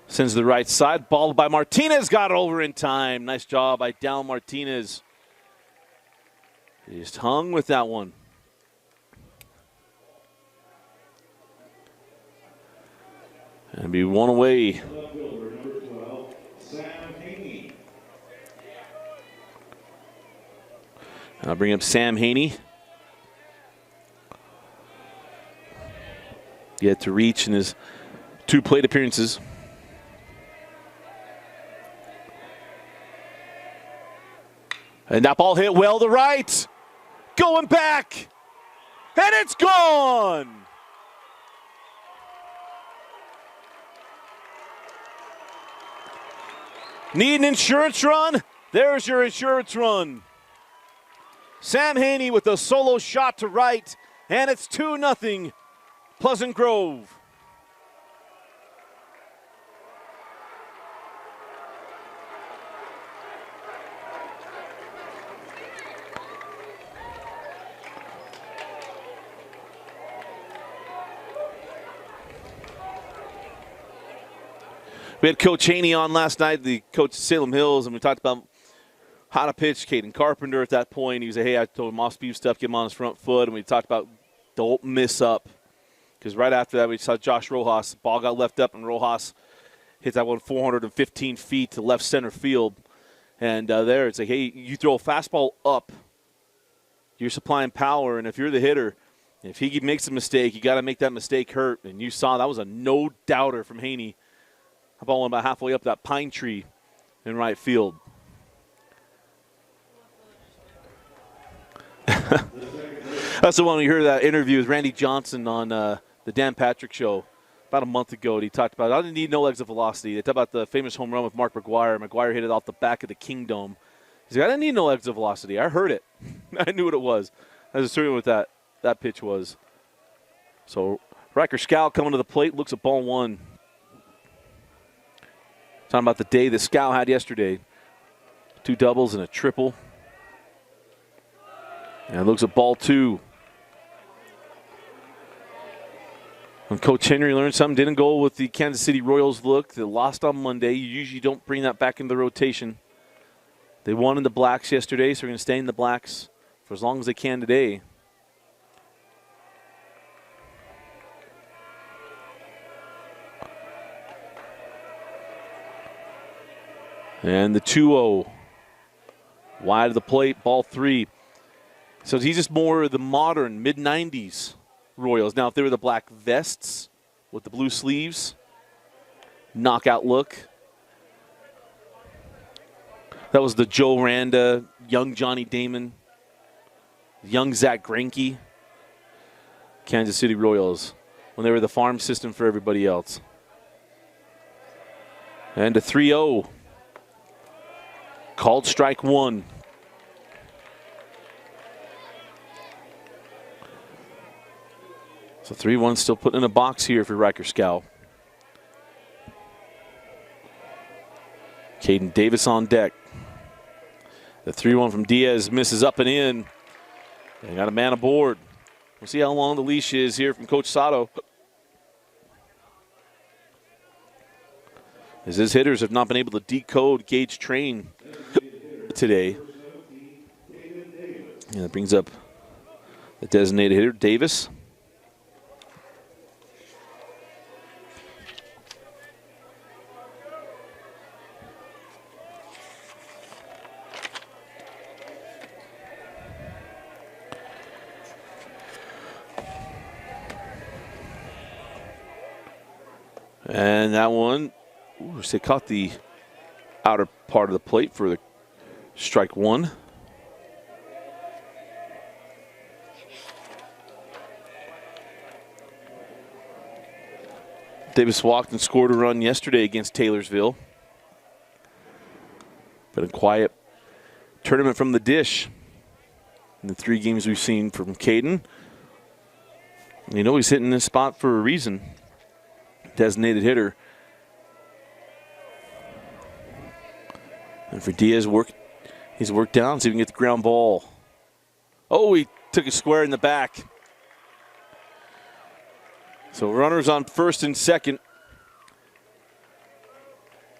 sends to the right side. Ball by Martinez. Got it over in time. Nice job by Dallin Martinez. He just hung with that one. And be one away. Left fielder, number 12, Sam Haney. I'll bring up Sam Haney. Yet to reach in his 2 plate appearances. And that ball hit well to right. Going back. And it's gone. Need an insurance run? There's your insurance run. Sam Haney with a solo shot to right, and it's 2-0 Pleasant Grove. We had Coach Haney on last night, the coach at Salem Hills, and we talked about how to pitch Caden Carpenter at that point. He said, hey, I told him off-speed stuff, get him on his front foot, and we talked about don't miss up. Because right after that, we saw Josh Rojas. Ball got left up, and Rojas hit that one 415 feet to left center field. And there, it's like, hey, you throw a fastball up, you're supplying power, and if you're the hitter, if he makes a mistake, you got to make that mistake hurt. And you saw that was a no-doubter from Haney. That ball went about halfway up that pine tree in right field. That's the one we heard that interview with Randy Johnson on the Dan Patrick Show about a month ago. And he talked about, I didn't need no exit velocity. They talked about the famous home run with Mark McGuire. McGuire hit it off the back of the Kingdome. He's like, I didn't need no exit velocity. I heard it. I knew what it was. I was certain what that pitch was. So Riker Scow coming to the plate, looks at ball one. Talking about the day that Scow had yesterday. 2 doubles and a triple. And looks at ball 2. When Coach Henry learned something, didn't go with the Kansas City Royals look. They lost on Monday. You usually don't bring that back into the rotation. They won in the blacks yesterday, so they're going to stay in the blacks for as long as they can today. And the 2-0. Wide of the plate, ball 3. So he's just more the modern, mid-90s Royals. Now, if they were the black vests with the blue sleeves, knockout look. That was the Joe Randa, young Johnny Damon, young Zach Greinke, Kansas City Royals, when they were the farm system for everybody else. And a 3-0. Called strike 1. So 3-1 still putting in a box here for Riker Scow. Caden Davis on deck. The 3-1 from Diaz misses up and in. They got a man aboard. We'll see how long the leash is here from Coach Sato. As his hitters have not been able to decode Gage Train today. And that brings up the designated hitter, Davis. And that one, they caught the outer part of the plate for the strike one. Davis walked and scored a run yesterday against Taylorsville. But a quiet tournament from the dish in the 3 games we've seen from Caden. You know he's hitting this spot for a reason. Designated hitter. And for Diaz, he's worked down so he can get the ground ball. Oh, he took a square in the back. So runners on first and second.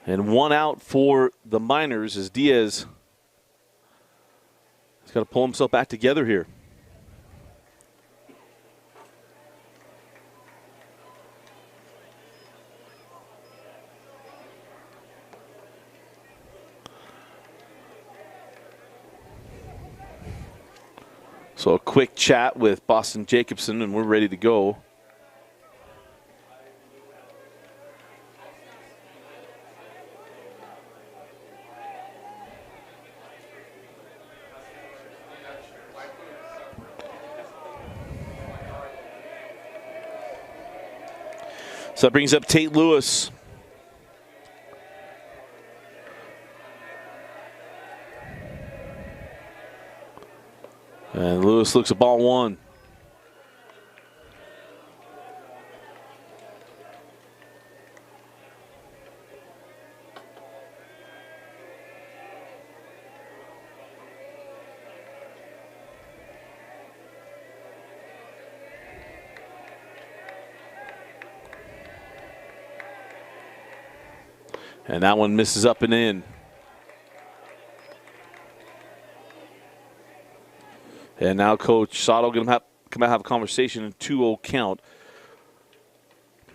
And 1 out for the Miners as Diaz has got to pull himself back together here. So a quick chat with Boston Jacobson, and we're ready to go. So that brings up Tate Lewis. And Lewis looks at ball 1. And that one misses up and in. And now Coach Sato going to come out and have a conversation in 2-0 count.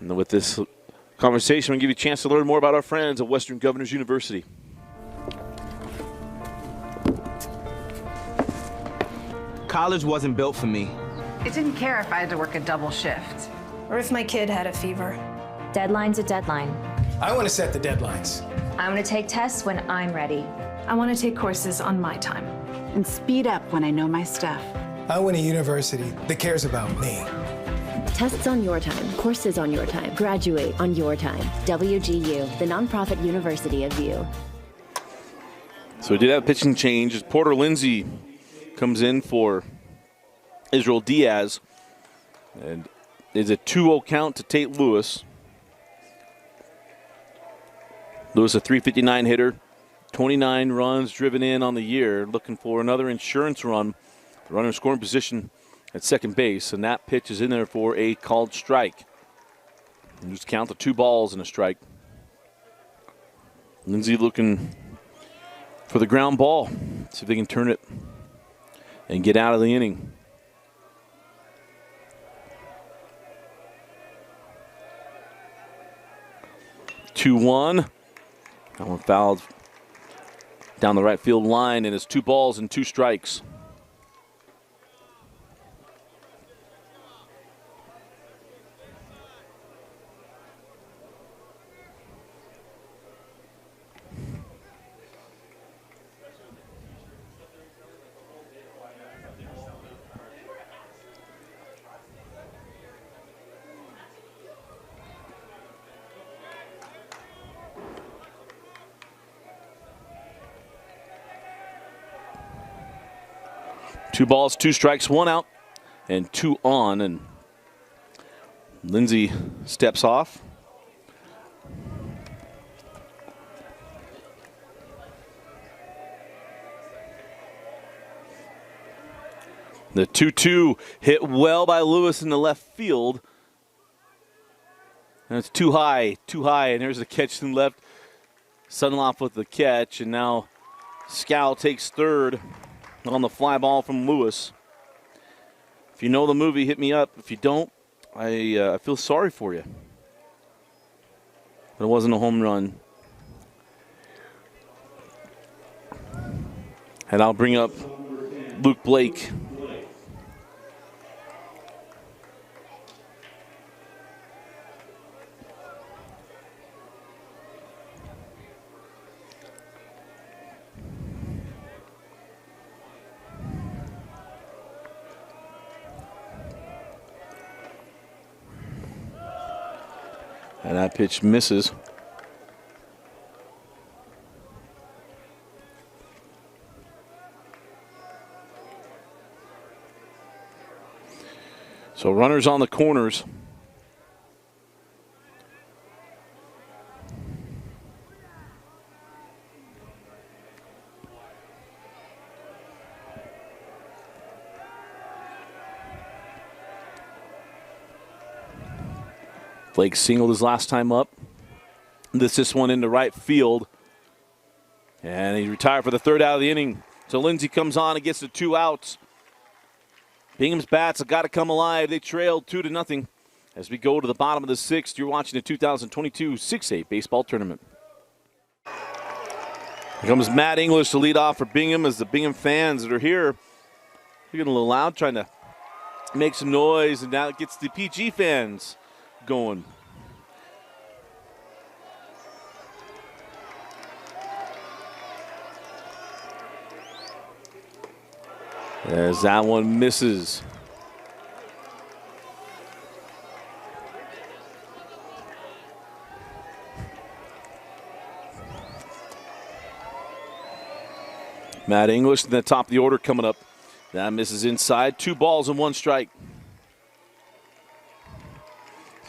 And with this conversation, we'll give you a chance to learn more about our friends at Western Governors University. College wasn't built for me. I didn't care if I had to work a double shift. Or if my kid had a fever. Deadline's a deadline. I want to set the deadlines. I want to take tests when I'm ready. I want to take courses on my time. And speed up when I know my stuff. I want a university that cares about me. Tests on your time, courses on your time, graduate on your time. WGU, the nonprofit university of you. So we did have a pitching change as Porter Lindsay comes in for Israel Diaz. And it's a 2-0 count to Tate Lewis. Lewis, a .359 hitter, 29 runs driven in on the year, looking for another insurance run. The runner in scoring position at second base, and that pitch is in there for a called strike. And just count the 2 balls and a strike. Lindsay looking for the ground ball. See if they can turn it and get out of the inning. Two-one. That one fouled down the right field line, and it's 2 balls and 2 strikes. Two balls, 2 strikes, 1 out, and 2 on. And Lindsay steps off. The 2-2 hit well by Lewis in the left field. And it's too high, and there's the catch in left. Sunloff with the catch, and now Scow takes third on the fly ball from Lewis. If you know the movie, hit me up. If you don't, I feel sorry for you. But it wasn't a home run. And I'll bring up Luke Blake. And that pitch misses. So runners on the corners. Blake singled his last time up. This one into right field. And he retired for the third out of the inning. So Lindsay comes on and gets the 2 outs. Bingham's bats have got to come alive. They trailed 2-0. As we go to the bottom of the 6th, you're watching the 2022 6A baseball tournament. Here comes Matt English to lead off for Bingham as the Bingham fans that are here. They're getting a little loud, trying to make some noise, and now it gets the PG fans going. As that one misses. Matt English in the top of the order coming up. That misses inside. 2 balls and 1 strike.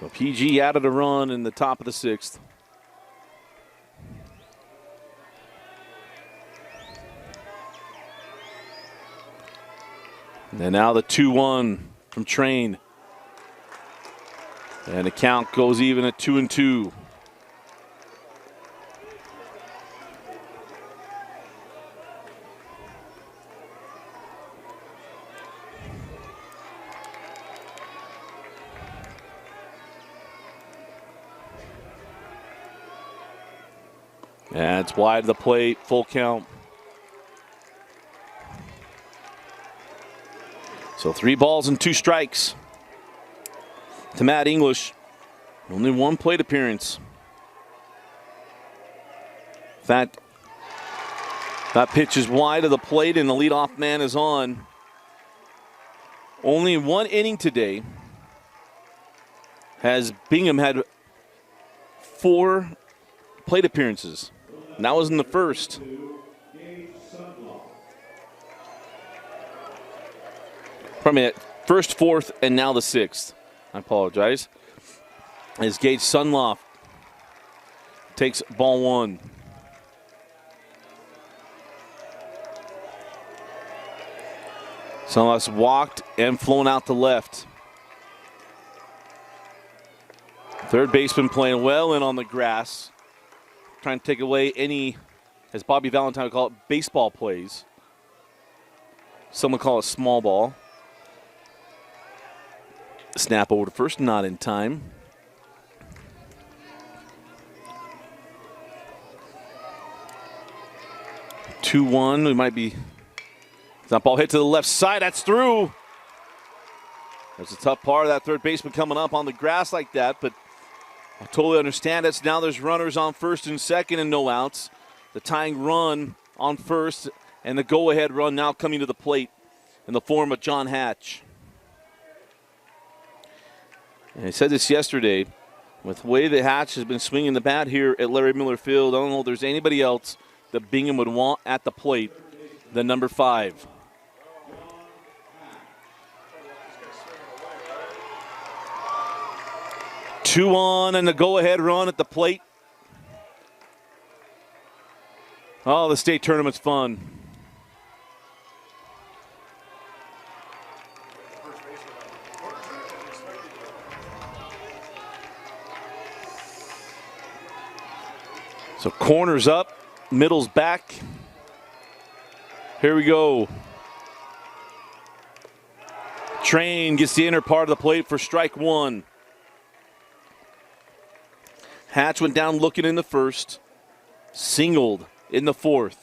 So PG added a run in the top of the 6th. And now the 2-1 from Train. And the count goes even at 2-2. And it's wide of the plate, full count. So 3 balls and 2 strikes to Matt English. Only 1 plate appearance. That pitch is wide of the plate and the leadoff man is on. Only 1 inning today has Bingham had 4 plate appearances. And that was in the first. Pardon me, first, 4th, and now the 6th. I apologize. As Gage Sunloff takes ball 1. Sunloff's walked and flown out to left. Third baseman playing well in on the grass. Trying to take away any, as Bobby Valentine would call it, baseball plays. Some would call it small ball. Snap over to first, not in time. Two one. We might be. That ball hit to the left side. That's through. There's a tough part of that third baseman coming up on the grass like that, but I totally understand it. Now there's runners on first and second and no outs. The tying run on first and the go-ahead run now coming to the plate in the form of John Hatch. And I said this yesterday, with the way the Hatch has been swinging the bat here at Larry Miller Field, I don't know if there's anybody else that Bingham would want at the plate than number 5. Two on and the go-ahead run at the plate. Oh, the state tournament's fun. So corners up, middle's back. Here we go. Train gets the inner part of the plate for strike 1. Hatch went down looking in the first. Singled in the 4th.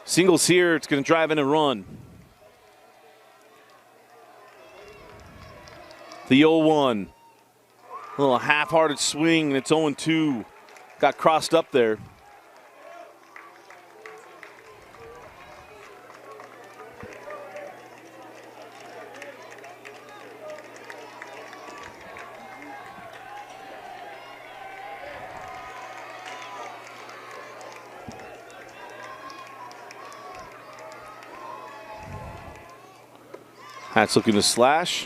Singles here, it's going to drive in a run. The 0-1. A little half-hearted swing, and it's 0-2. Got crossed up there. Hatch looking to slash.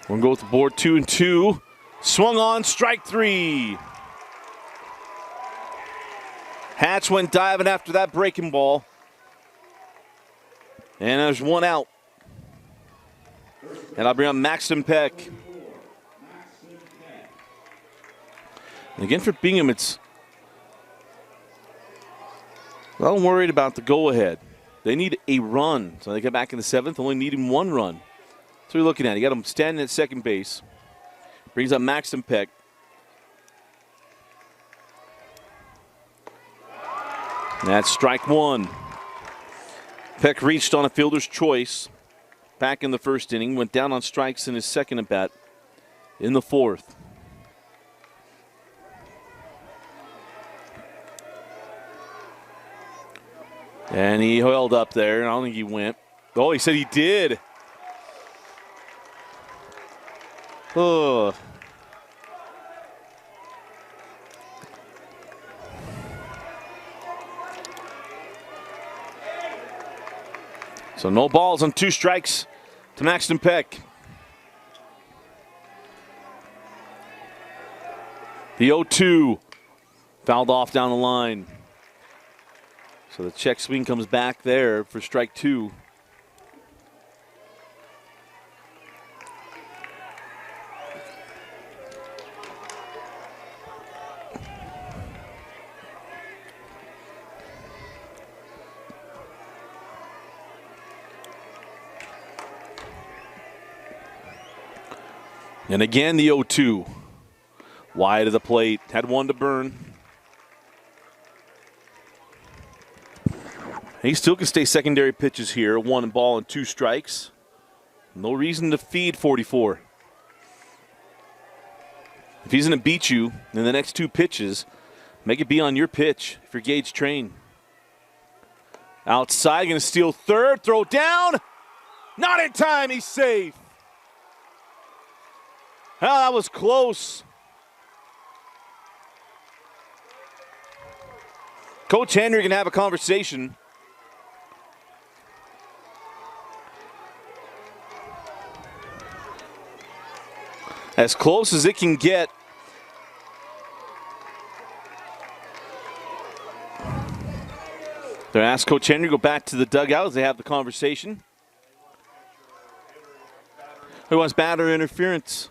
We're going to go with the board 2-2. Swung on, strike 3. Hatch went diving after that breaking ball. And there's one out. And I'll bring up Maxton Peck. And again for Bingham, it's well, I'm worried about the go-ahead. They need a run. So they get back in the 7th, only needing 1 run. So you're looking at it. You got him standing at second base. Brings up Maxton Peck. That's strike 1. Peck reached on a fielder's choice back in the first inning. Went down on strikes in his second at bat in the 4th. And he held up there. I don't think he went. Oh, he said he did. Oh. So no balls on 2 strikes to Maxton Peck. The 0-2 fouled off down the line. So the check swing comes back there for strike 2. And again, the 0-2. Wide of the plate. Had 1 to burn. He still can stay secondary pitches here. 1 ball and 2 strikes. No reason to feed 44. If he's going to beat you in the next 2 pitches, make it be on your pitch if you're Gage Train. Outside, going to steal third. Throw down. Not in time. He's safe. Oh, that was close. Coach Henry can have a conversation. As close as it can get. They're asked Coach Henry to go back to the dugout as they have the conversation. Who wants batter interference?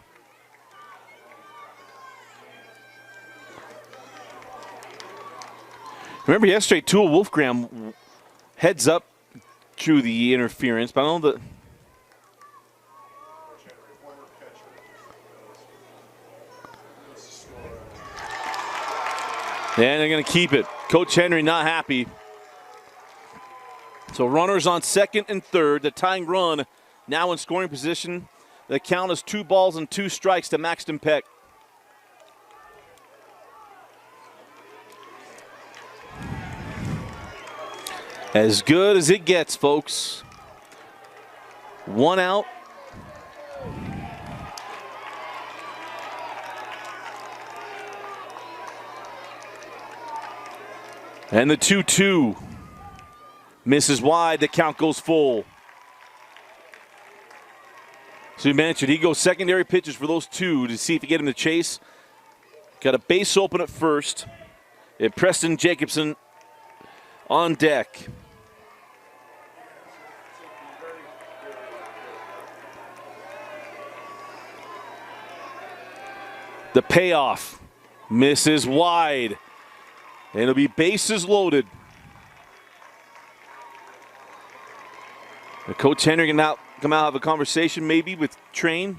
Remember yesterday, Tua Wolfgram heads up to the interference, but I don't know that. And they're going to keep it. Coach Henry not happy. So runners on second and third. The tying run now in scoring position. The count is 2 balls and 2 strikes to Maxton Peck. As good as it gets, folks. 1 out. And the 2-2 misses wide. The count goes full. So you mentioned he goes secondary pitches for those 2 to see if you get him to chase. Got a base open at first. And Preston Jacobson on deck. The payoff misses wide. And it'll be bases loaded. The Coach Henry can now come out, have a conversation maybe with Train.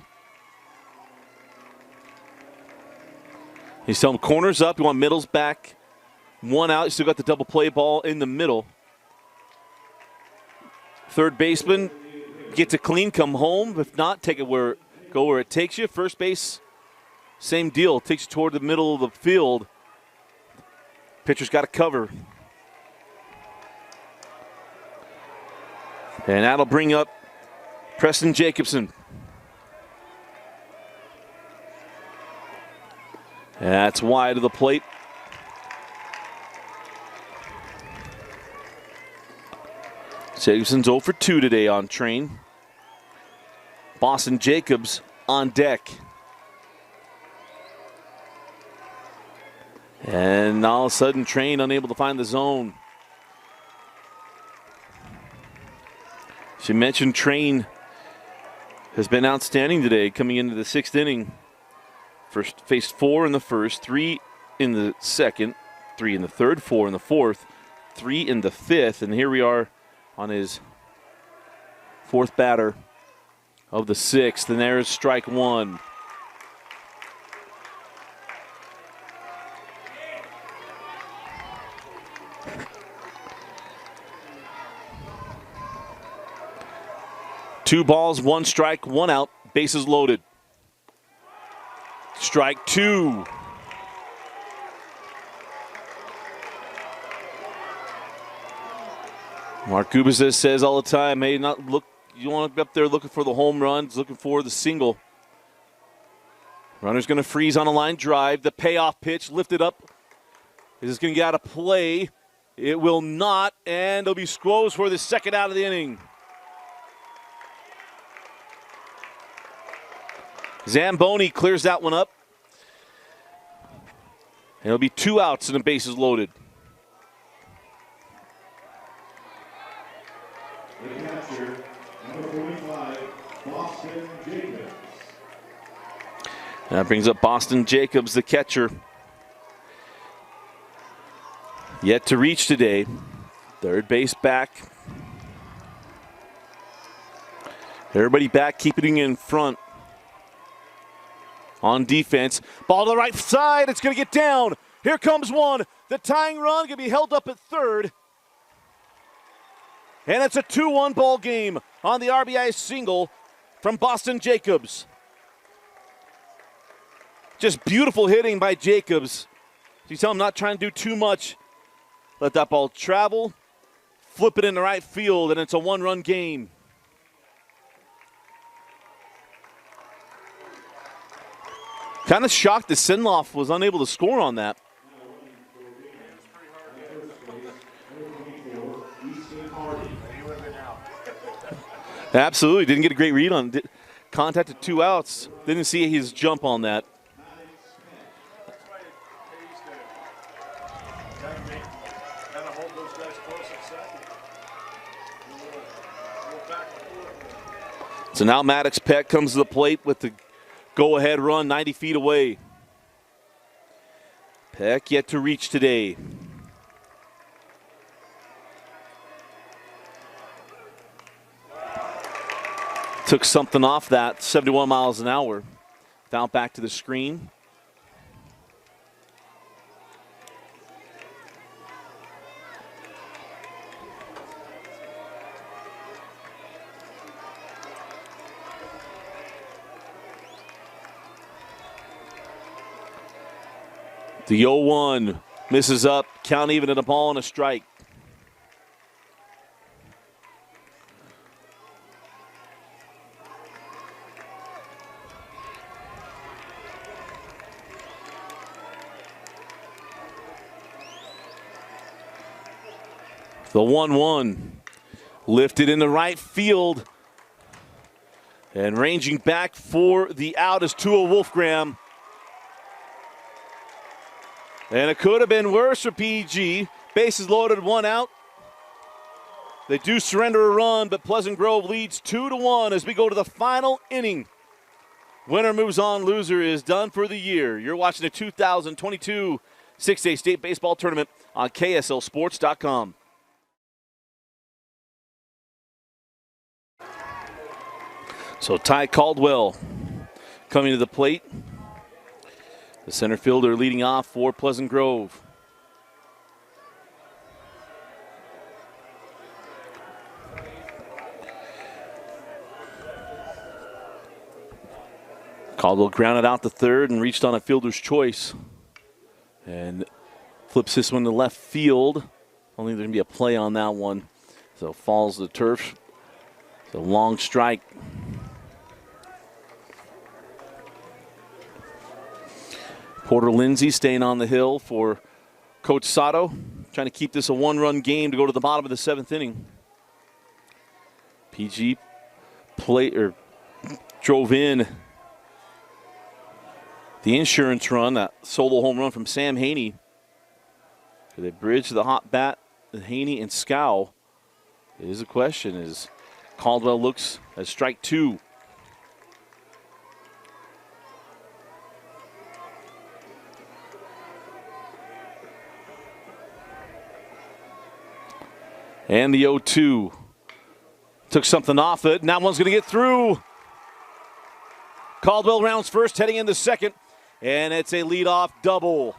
He's telling him corners up. You want middles back. 1 out. You still got the double play ball in the middle. Third baseman gets a clean, come home. If not, take it go where it takes you. First base, same deal. Takes you toward the middle of the field. Pitcher's got to cover. And that'll bring up Preston Jacobson. That's wide of the plate. Jacobson's 0 for 2 today on Train. Boston Jacobs on deck. And all of a sudden, Train unable to find the zone. She mentioned Train has been outstanding today coming into the 6th inning. First faced 4 in the first, 3 in the second, 3 in the third, 4 in the fourth, 3 in the fifth, and here we are on his 4th batter of the 6th, and there's strike 1. Two balls, 1 strike, 1 out, bases loaded. Strike 2. Mark Gubicek says all the time, hey, not look. You want to be up there looking for the home runs, looking for the single. Runner's going to freeze on a line drive. The payoff pitch lifted up. Is this going to get out of play? It will not, and it'll be Squoze for the 2nd out of the inning. Zamboni clears that one up. And it'll be 2 outs and the bases loaded. The catcher, number 45, Boston Jacobs. That brings up Boston Jacobs, the catcher. Yet to reach today. Third base back. Everybody back, keeping it in front. On defense. Ball to the right side. It's going to get down. Here comes one. The tying run going to be held up at third. And it's a 2-1 ball game on the RBI single from Boston Jacobs. Just beautiful hitting by Jacobs. You tell him not trying to do too much. Let that ball travel. Flip it in the right field, and it's a 1-run game. Kind of shocked that Sinloff was unable to score on that. Absolutely, didn't get a great read on it. Contacted 2 outs. Didn't see his jump on that. So now Maddox Peck comes to the plate with the go-ahead run 90 feet away. Peck yet to reach today. Took something off that, 71 miles an hour. Foul back to the screen. The 0-1 misses up, count even at a ball and a strike. The 1-1 lifted in the right field. And ranging back for the out is Tua Wolfgram. And it could have been worse for PG. Bases loaded, 1 out. They do surrender a run, but Pleasant Grove leads 2-1 as we go to the final inning. Winner moves on, loser is done for the year. You're watching the 2022 6A State Baseball Tournament on KSLSports.com. So Ty Caldwell coming to the plate. The center fielder leading off for Pleasant Grove. Caldwell grounded out the third and reached on a fielder's choice. And flips this one to left field. Only there's going to be a play on that one. So falls to the turf. The long strike. Porter Lindsay staying on the hill for Coach Sato, trying to keep this a one-run game to go to the bottom of the 7th inning. PG drove in the insurance run, that solo home run from Sam Haney. They bridge the hot bat, Haney and Scow. It is a question as Caldwell looks at strike 2. And the 0-2. Took something off it, and that one's going to get through. Caldwell rounds first, heading into second, and it's a leadoff double.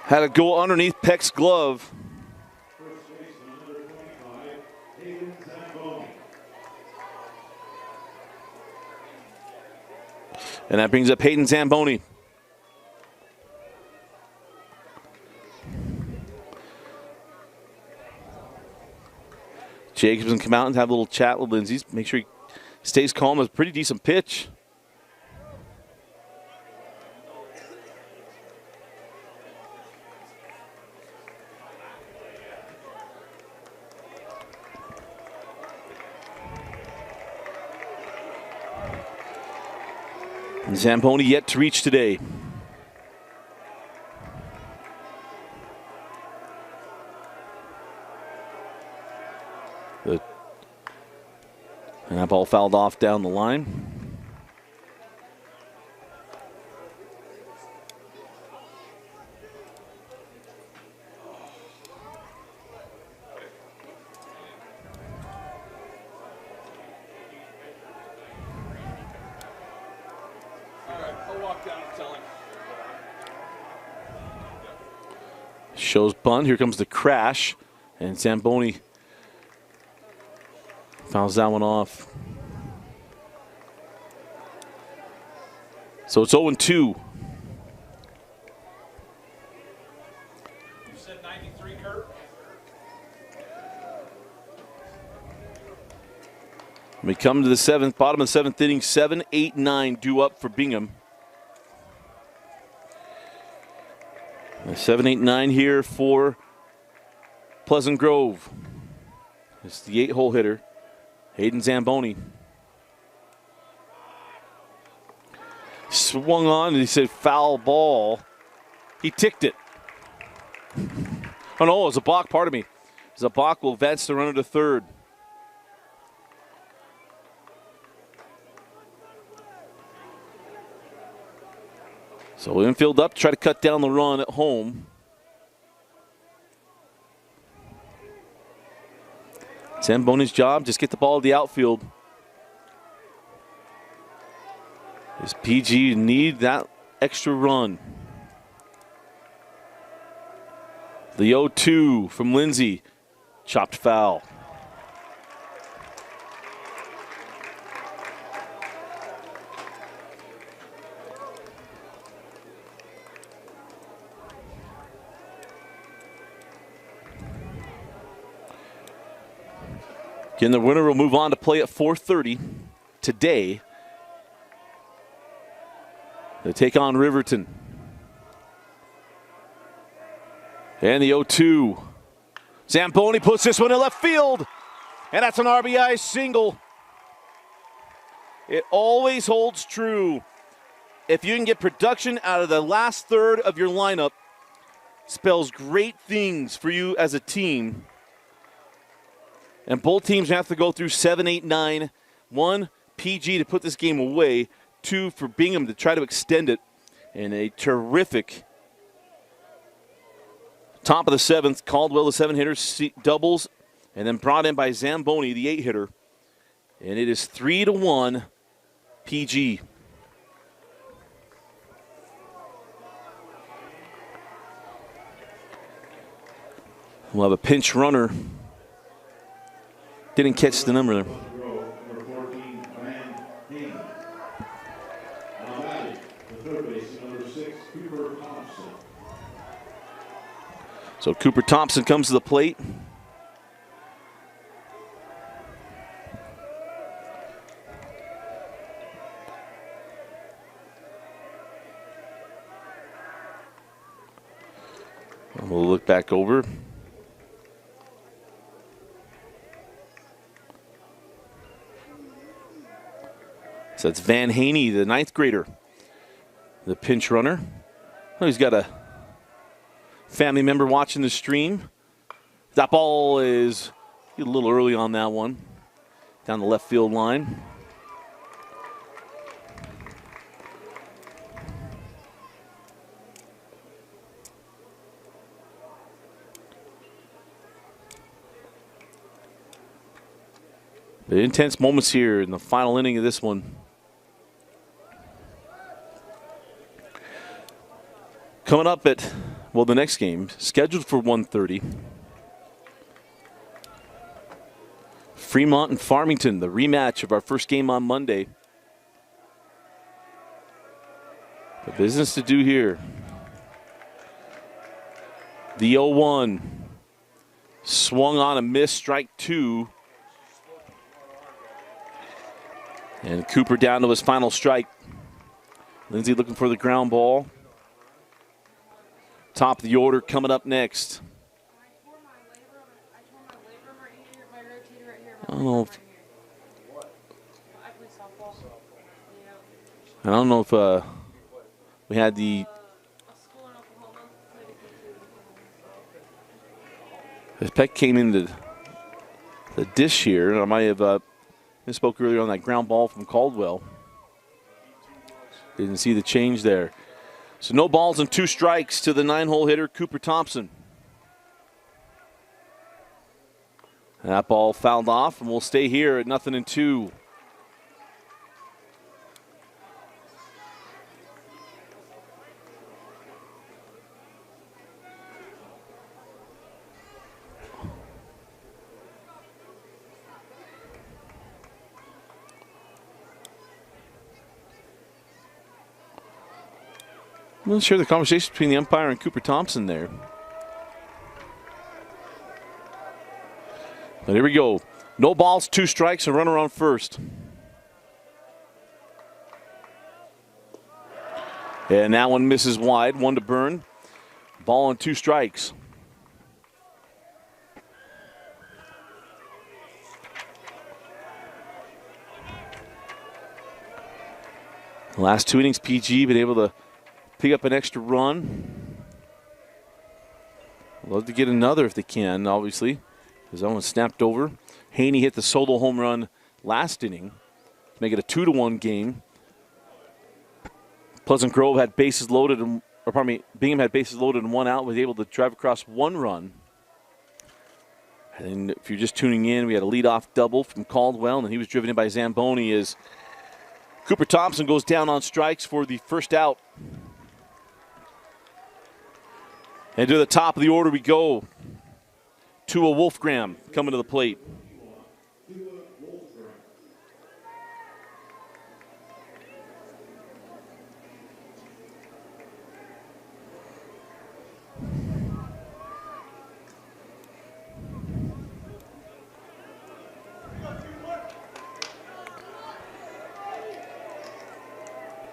Had to go underneath Peck's glove. And that brings up Hayden Zamboni. Jacobs can come out and have a little chat with Lindsay. Make sure he stays calm. It's a pretty decent pitch. Zamboni yet to reach today. And that ball fouled off down the line. Shows bunt. Here comes the crash. And Zamboni fouls that one off. So it's 0-2. You said 93, Kurt? We come to the 7th, bottom of the 7th inning, 7, 8, 9 due up for Bingham. 7, 8, 9 here for Pleasant Grove. It's the 8-hole hitter, Hayden Zamboni. Swung on and he said foul ball. He ticked it. Oh no, it was a balk, pardon me. Zabak will advance the runner to third. So infield up, try to cut down the run at home. Zamboni's job, just get the ball to the outfield. Does PG need that extra run? The 0-2 from Lindsay, chopped foul. Again, the winner will move on to play at 4:30 today. They take on Riverton. And the 0-2. Zamboni puts this one in left field. And that's an RBI single. It always holds true. If you can get production out of the last third of your lineup, spells great things for you as a team. And both teams have to go through 7, 8, 9. 1, PG to put this game away. 2, for Bingham to try to extend it. And a terrific top of the 7th. Caldwell, the 7-hitter, doubles. And then brought in by Zamboni, the 8-hitter. And it is 3-1 PG. We'll have a pinch runner. Didn't catch the number there. third baseman, number 6, Cooper Thompson. So Cooper Thompson comes to the plate. And we'll look back over. So that's Van Haney, the 9th grader, the pinch runner. Oh, he's got a family member watching the stream. That ball is a little early on that one, down the left field line. The intense moments here in the final inning of this one. Coming up at, well, the next game, scheduled for 1:30. Fremont and Farmington, the rematch of our first game on Monday. The business to do here. The 0-1. Swung on a miss, strike 2. And Cooper down to his final strike. Lindsay looking for the ground ball. Top of the order coming up next. I don't know if we had the Peck came into the dish here. I might have misspoke earlier on that ground ball from Caldwell. Didn't see the change there. So no balls and 2 strikes to the 9-hole hitter, Cooper Thompson. And that ball fouled off, and we'll stay here at 0-2. I'm not sure the conversation between the umpire and Cooper Thompson there. But here we go. No balls, 2 strikes, and runner on first. And that one misses wide. 1 to burn. Ball and 2 strikes. The last 2 innings, PG been able to pick up an extra run. Love to get another if they can, obviously, because that one snapped over. Haney hit the solo home run last inning to make it a 2-1 game. Pleasant Grove had bases loaded, Bingham had bases loaded and 1 out, was able to drive across 1 run. And if you're just tuning in, we had a leadoff double from Caldwell, and he was driven in by Zamboni as Cooper Thompson goes down on strikes for the first out. And to the top of the order we go. Tua Wolfgram coming to the plate.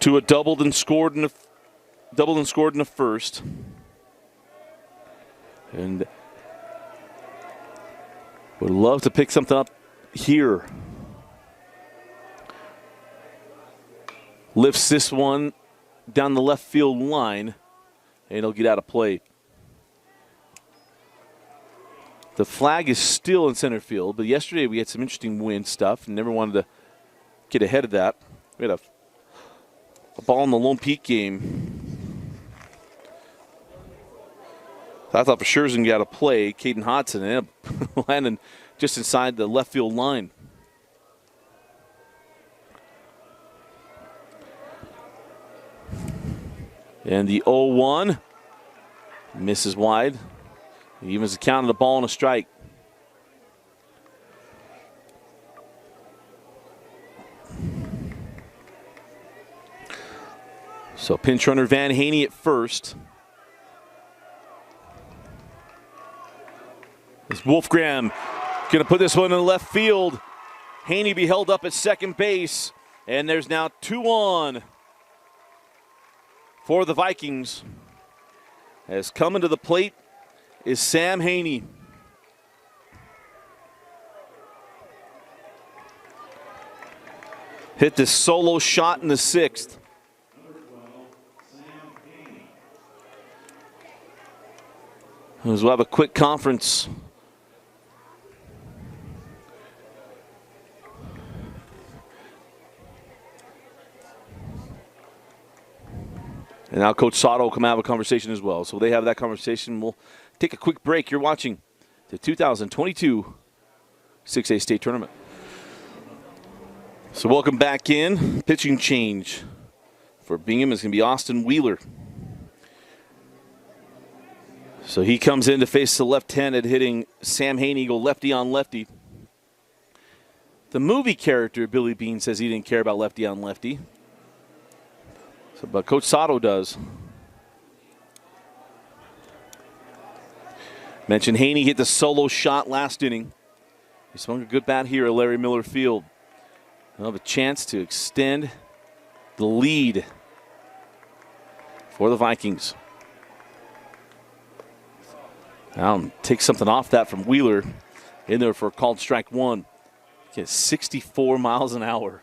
Tua doubled and scored in the first. And would love to pick something up here. Lifts this one down the left field line, and it'll get out of play. The flag is still in center field, but yesterday we had some interesting wind stuff and never wanted to get ahead of that. We had a ball in the Lone Peak game. I thought for sure he was going to get out of play. Caden Hodson ended up landing just inside the left field line. And the 0-1 misses wide. He evens the count of the ball and a strike. So pinch runner Van Haney at first. As Wolfgram going to put this one in the left field. Haney be held up at second base. And there's now 2 on for the Vikings. As coming to the plate is Sam Haney. Hit this solo shot in the 6th. As we'll have a quick conference. And now Coach Sato will come have a conversation as well. So they have that conversation. We'll take a quick break. You're watching the 2022 6A state tournament. So welcome back in. Pitching change for Bingham is going to be Austin Wheeler. So he comes in to face the left-handed hitting Sam Haney, go lefty on lefty. The movie character Billy Bean says he didn't care about lefty on lefty. But Coach Sato does. Mentioned Haney hit the solo shot last inning. He swung a good bat here at Larry Miller Field. He'll have a chance to extend the lead for the Vikings. Now take something off that from Wheeler in there for a called strike 1. Gets 64 miles an hour.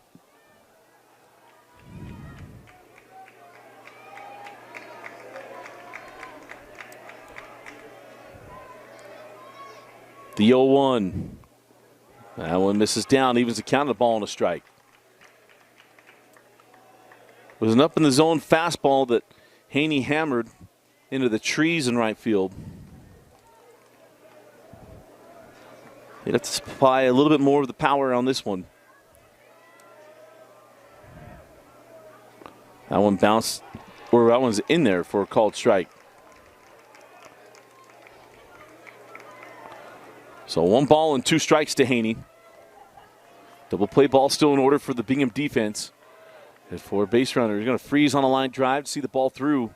The 0-1. That one misses down, evens the count of the ball and a strike. It was an up in the zone fastball that Haney hammered into the trees in right field. He'd have to supply a little bit more of the power on this one. That one bounced, or that one's in there for a called strike. So 1 ball and 2 strikes to Haney. Double play ball still in order for the Bingham defense. And for base runner, he's going to freeze on a line drive to see the ball through.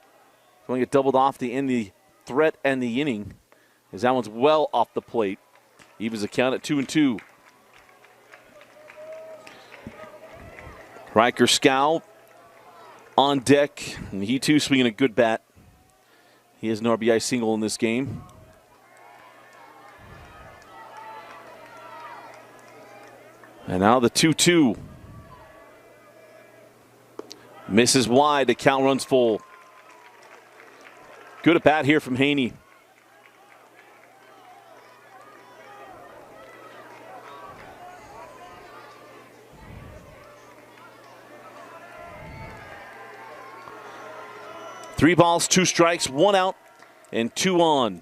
Going to get doubled off to end the threat and the inning. As that one's well off the plate. Evens the count at 2-2. Riker Scow on deck. And he too swinging a good bat. He has an RBI single in this game. And now the 2-2. Misses wide. The count runs full. Good at bat here from Haney. Three balls, 2 strikes, 1 out, and 2 on.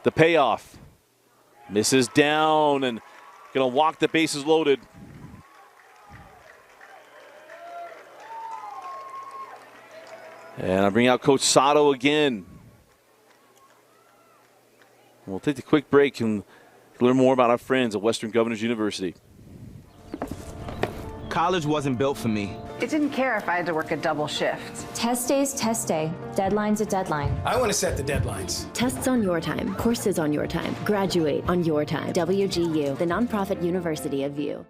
The payoff. Misses down and going to walk the bases loaded. And I bring out Coach Sato again. We'll take a quick break and learn more about our friends at Western Governors University. College wasn't built for me. It didn't care if I had to work a double shift. Test day's test day. Deadline's a deadline. I want to set the deadlines. Tests on your time. Courses on your time. Graduate on your time. WGU, the nonprofit university of VU.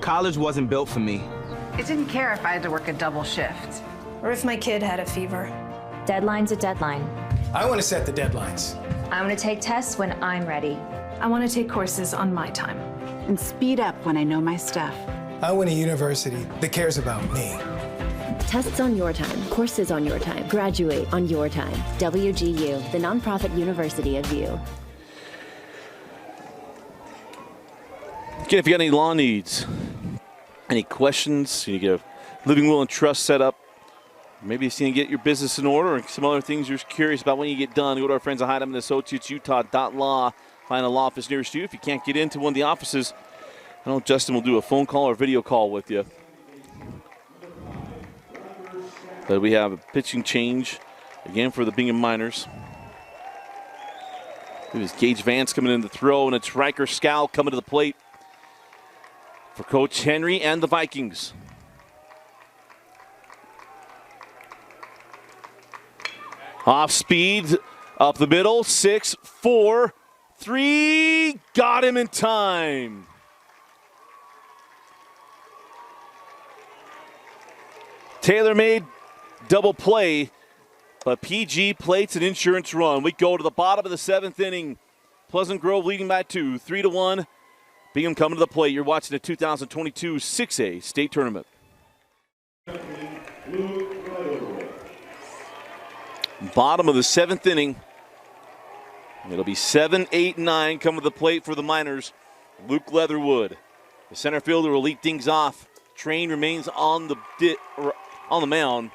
College wasn't built for me. It didn't care if I had to work a double shift. Or if my kid had a fever. Deadline's a deadline. I want to set the deadlines. I want to take tests when I'm ready. I want to take courses on my time. And speed up when I know my stuff. I want a university that cares about me. Tests on your time. Courses on your time. Graduate on your time. WGU, the nonprofit university of VU. Again, if you got any law needs, any questions, you get a living will and trust set up, maybe you need to get your business in order, or some other things you're curious about when you get done, go to our friends at Hyndman Associates, Utah.law. Find a law office nearest you. If you can't get into one of the offices, I know Justin will do a phone call or video call with you. But we have a pitching change again for the Bingham Miners. It is Gage Vance coming in to throw, and it's Riker Scow coming to the plate. for Coach Henry and the Vikings. Off speed, up the middle, 6, 4, 3, got him in time. Tailor-made double play, but PG plates an insurance run. We go to the bottom of the 7th inning. Pleasant Grove leading by 2, 3-1. Bingham coming to the plate. You're watching the 2022 6A state tournament. Bottom of the 7th inning. It'll be 7, 8, 9 coming to the plate for the Miners. Luke Leatherwood, the center fielder, will lead things off. Train remains on the mound,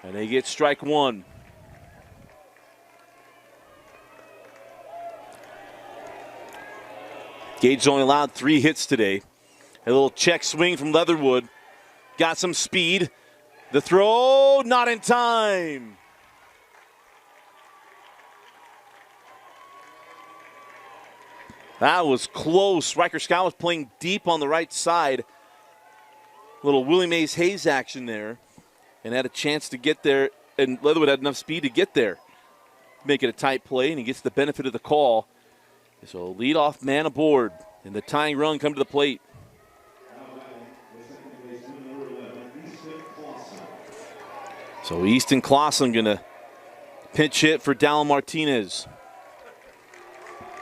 and they get strike 1. Gage only allowed 3 hits today. A little check swing from Leatherwood. Got some speed. The throw, not in time. That was close. Riker Scott was playing deep on the right side. Little Willie Mays Hayes action there. And had a chance to get there. And Leatherwood had enough speed to get there. Make it a tight play, and he gets the benefit of the call. So leadoff man aboard. And the tying run come to the plate. So Easton Clausen going to pinch hit for Dallin Martinez.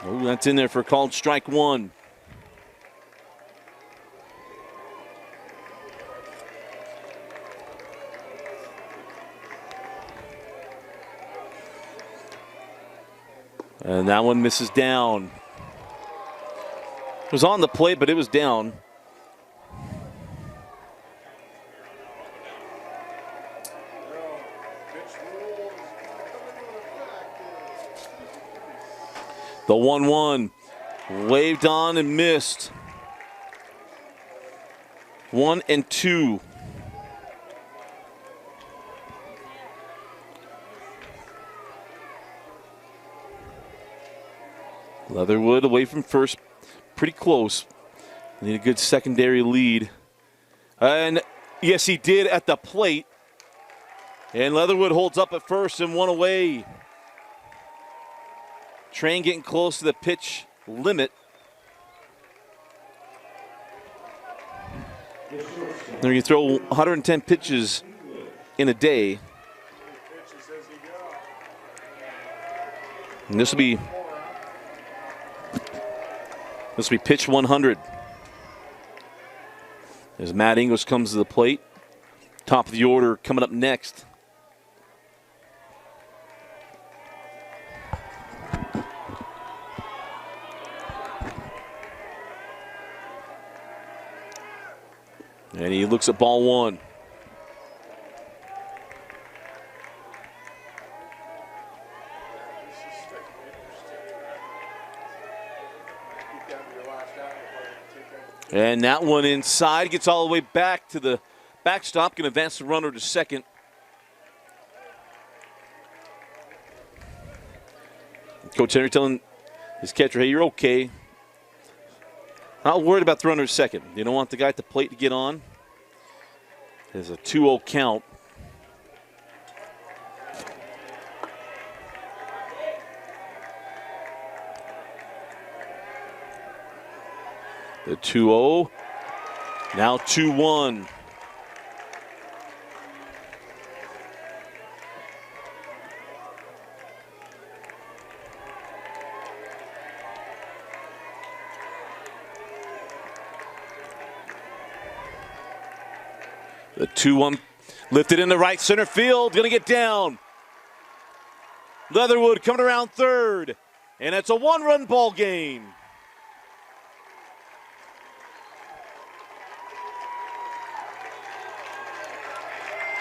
Oh, that's in there for called strike 1. And that one misses down. It was on the plate, but it was down. The 1-1 waved on and missed. 1 and 2. Leatherwood away from first, pretty close. Need a good secondary lead. And yes, he did at the plate. And Leatherwood holds up at first and 1 away. Train getting close to the pitch limit. They're going to throw 110 pitches in a day. And this will be pitch 100. As Matt Ingles comes to the plate. Top of the order coming up next. And he looks at ball 1. And that one inside, gets all the way back to the backstop, can advance the runner to second. Coach Henry telling his catcher, hey, you're okay. Not worried about the runner at second. You don't want the guy at the plate to get on. There's a 2-0 count. The 2-0. Now 2-1. The 2-1 lifted into right center field. Going to get down. Leatherwood coming around third. And it's a 1-run ball game.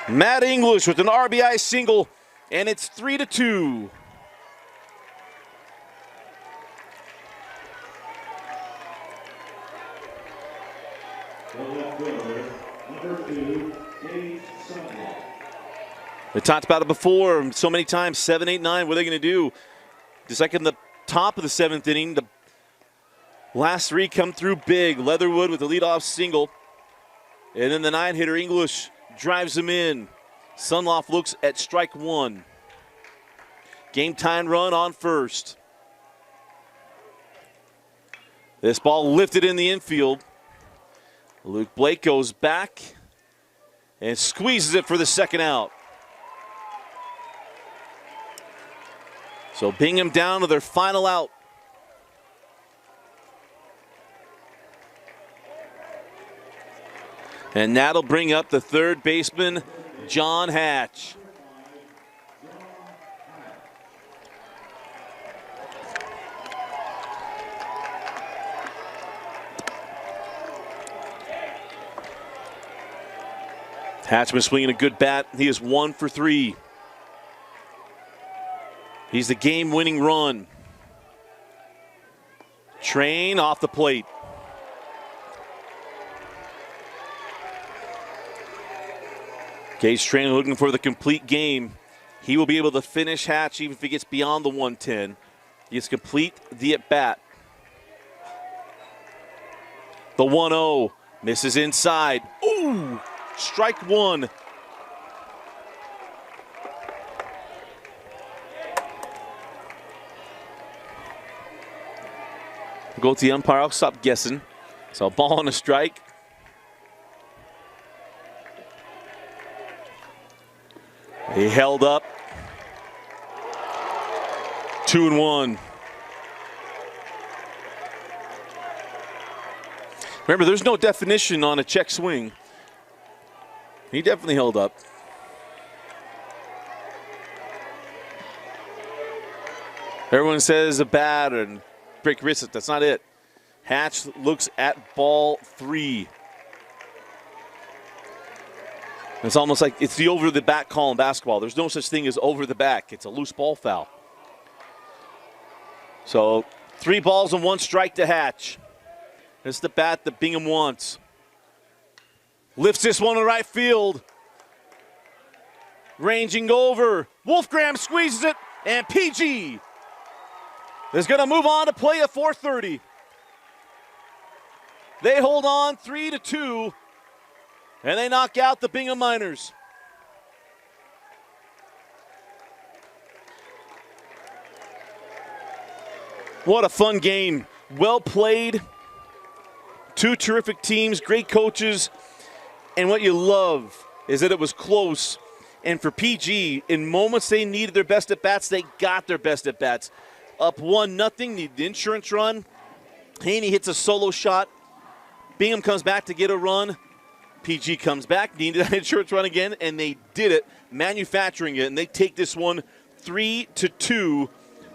Matt English with an RBI single, and it's 3-2. We talked about it before so many times, 7, 8, 9, what are they going to do? Just like in the top of the 7th inning, the Last three come through big. Leatherwood with the leadoff single. And then the 9-hitter English drives him in. Sunloff looks at strike one. Game time run on first. This ball lifted in the infield. Luke Blake goes back and squeezes it for the second out. So Bingham down to their final out. And that'll bring up the third baseman, John Hatch. Hatchman swinging a good bat. He is 1 for 3. He's the game-winning run. Train off the plate. Gage Train looking for the complete game. He will be able to finish Hatch even if he gets beyond the 110. He gets complete the at-bat. The 1-0 misses inside. Ooh! Strike one. Go to the umpire. I'll stop guessing. So ball on a strike. He held up. 2-1. Remember, there's no definition on a check swing. He definitely held up. Everyone says a bat and break wrist. That's not it. Hatch looks at ball 3. It's almost like it's the over the back call in basketball. There's no such thing as over the back. It's a loose ball foul. So 3 balls and 1 strike to Hatch. This is the bat that Bingham wants. Lifts this one to right field. Ranging over. Wolfgram squeezes it, and PG is going to move on to play at 4:30. They hold on 3-2, and they knock out the Bingham Miners. What a fun game. Well played. 2 terrific teams, great coaches. And what you love is that it was close. And for PG, in moments they needed their best at-bats, they got their best at-bats. Up 1-0, need the insurance run. Haney hits a solo shot. Bingham comes back to get a run. PG comes back, needed an insurance run again, and they did it, manufacturing it. And they take this one 3-2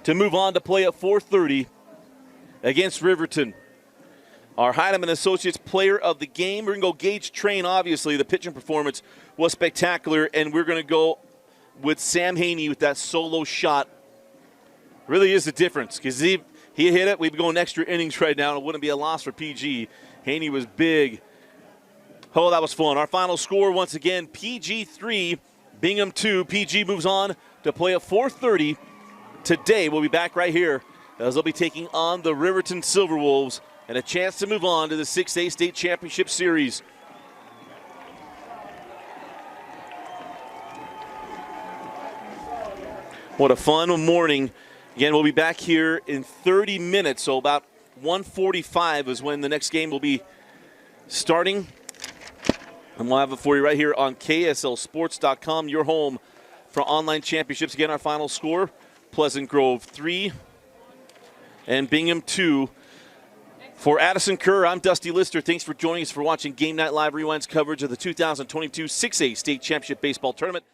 to move on to play at 4:30 against Riverton. Our Heineman Associates player of the game. We're going to go Gage Train, obviously. The pitching performance was spectacular, and we're going to go with Sam Haney with that solo shot. Really is the difference, because he hit it. We'd be going extra innings right now, and it wouldn't be a loss for PG. Haney was big. Oh, that was fun. Our final score, once again, PG 3, Bingham 2. PG moves on to play at 4:30 today. We'll be back right here as they'll be taking on the Riverton Silverwolves and a chance to move on to the 6A State Championship Series. What a fun morning. Again, we'll be back here in 30 minutes, so about 1:45 is when the next game will be starting. And we'll have it for you right here on KSLSports.com, your home for online championships. Again, our final score, Pleasant Grove 3 and Bingham 2. For Addison Kerr, I'm Dusty Lister. Thanks for joining us for watching Game Night Live Rewind's coverage of the 2022 6A State Championship Baseball Tournament.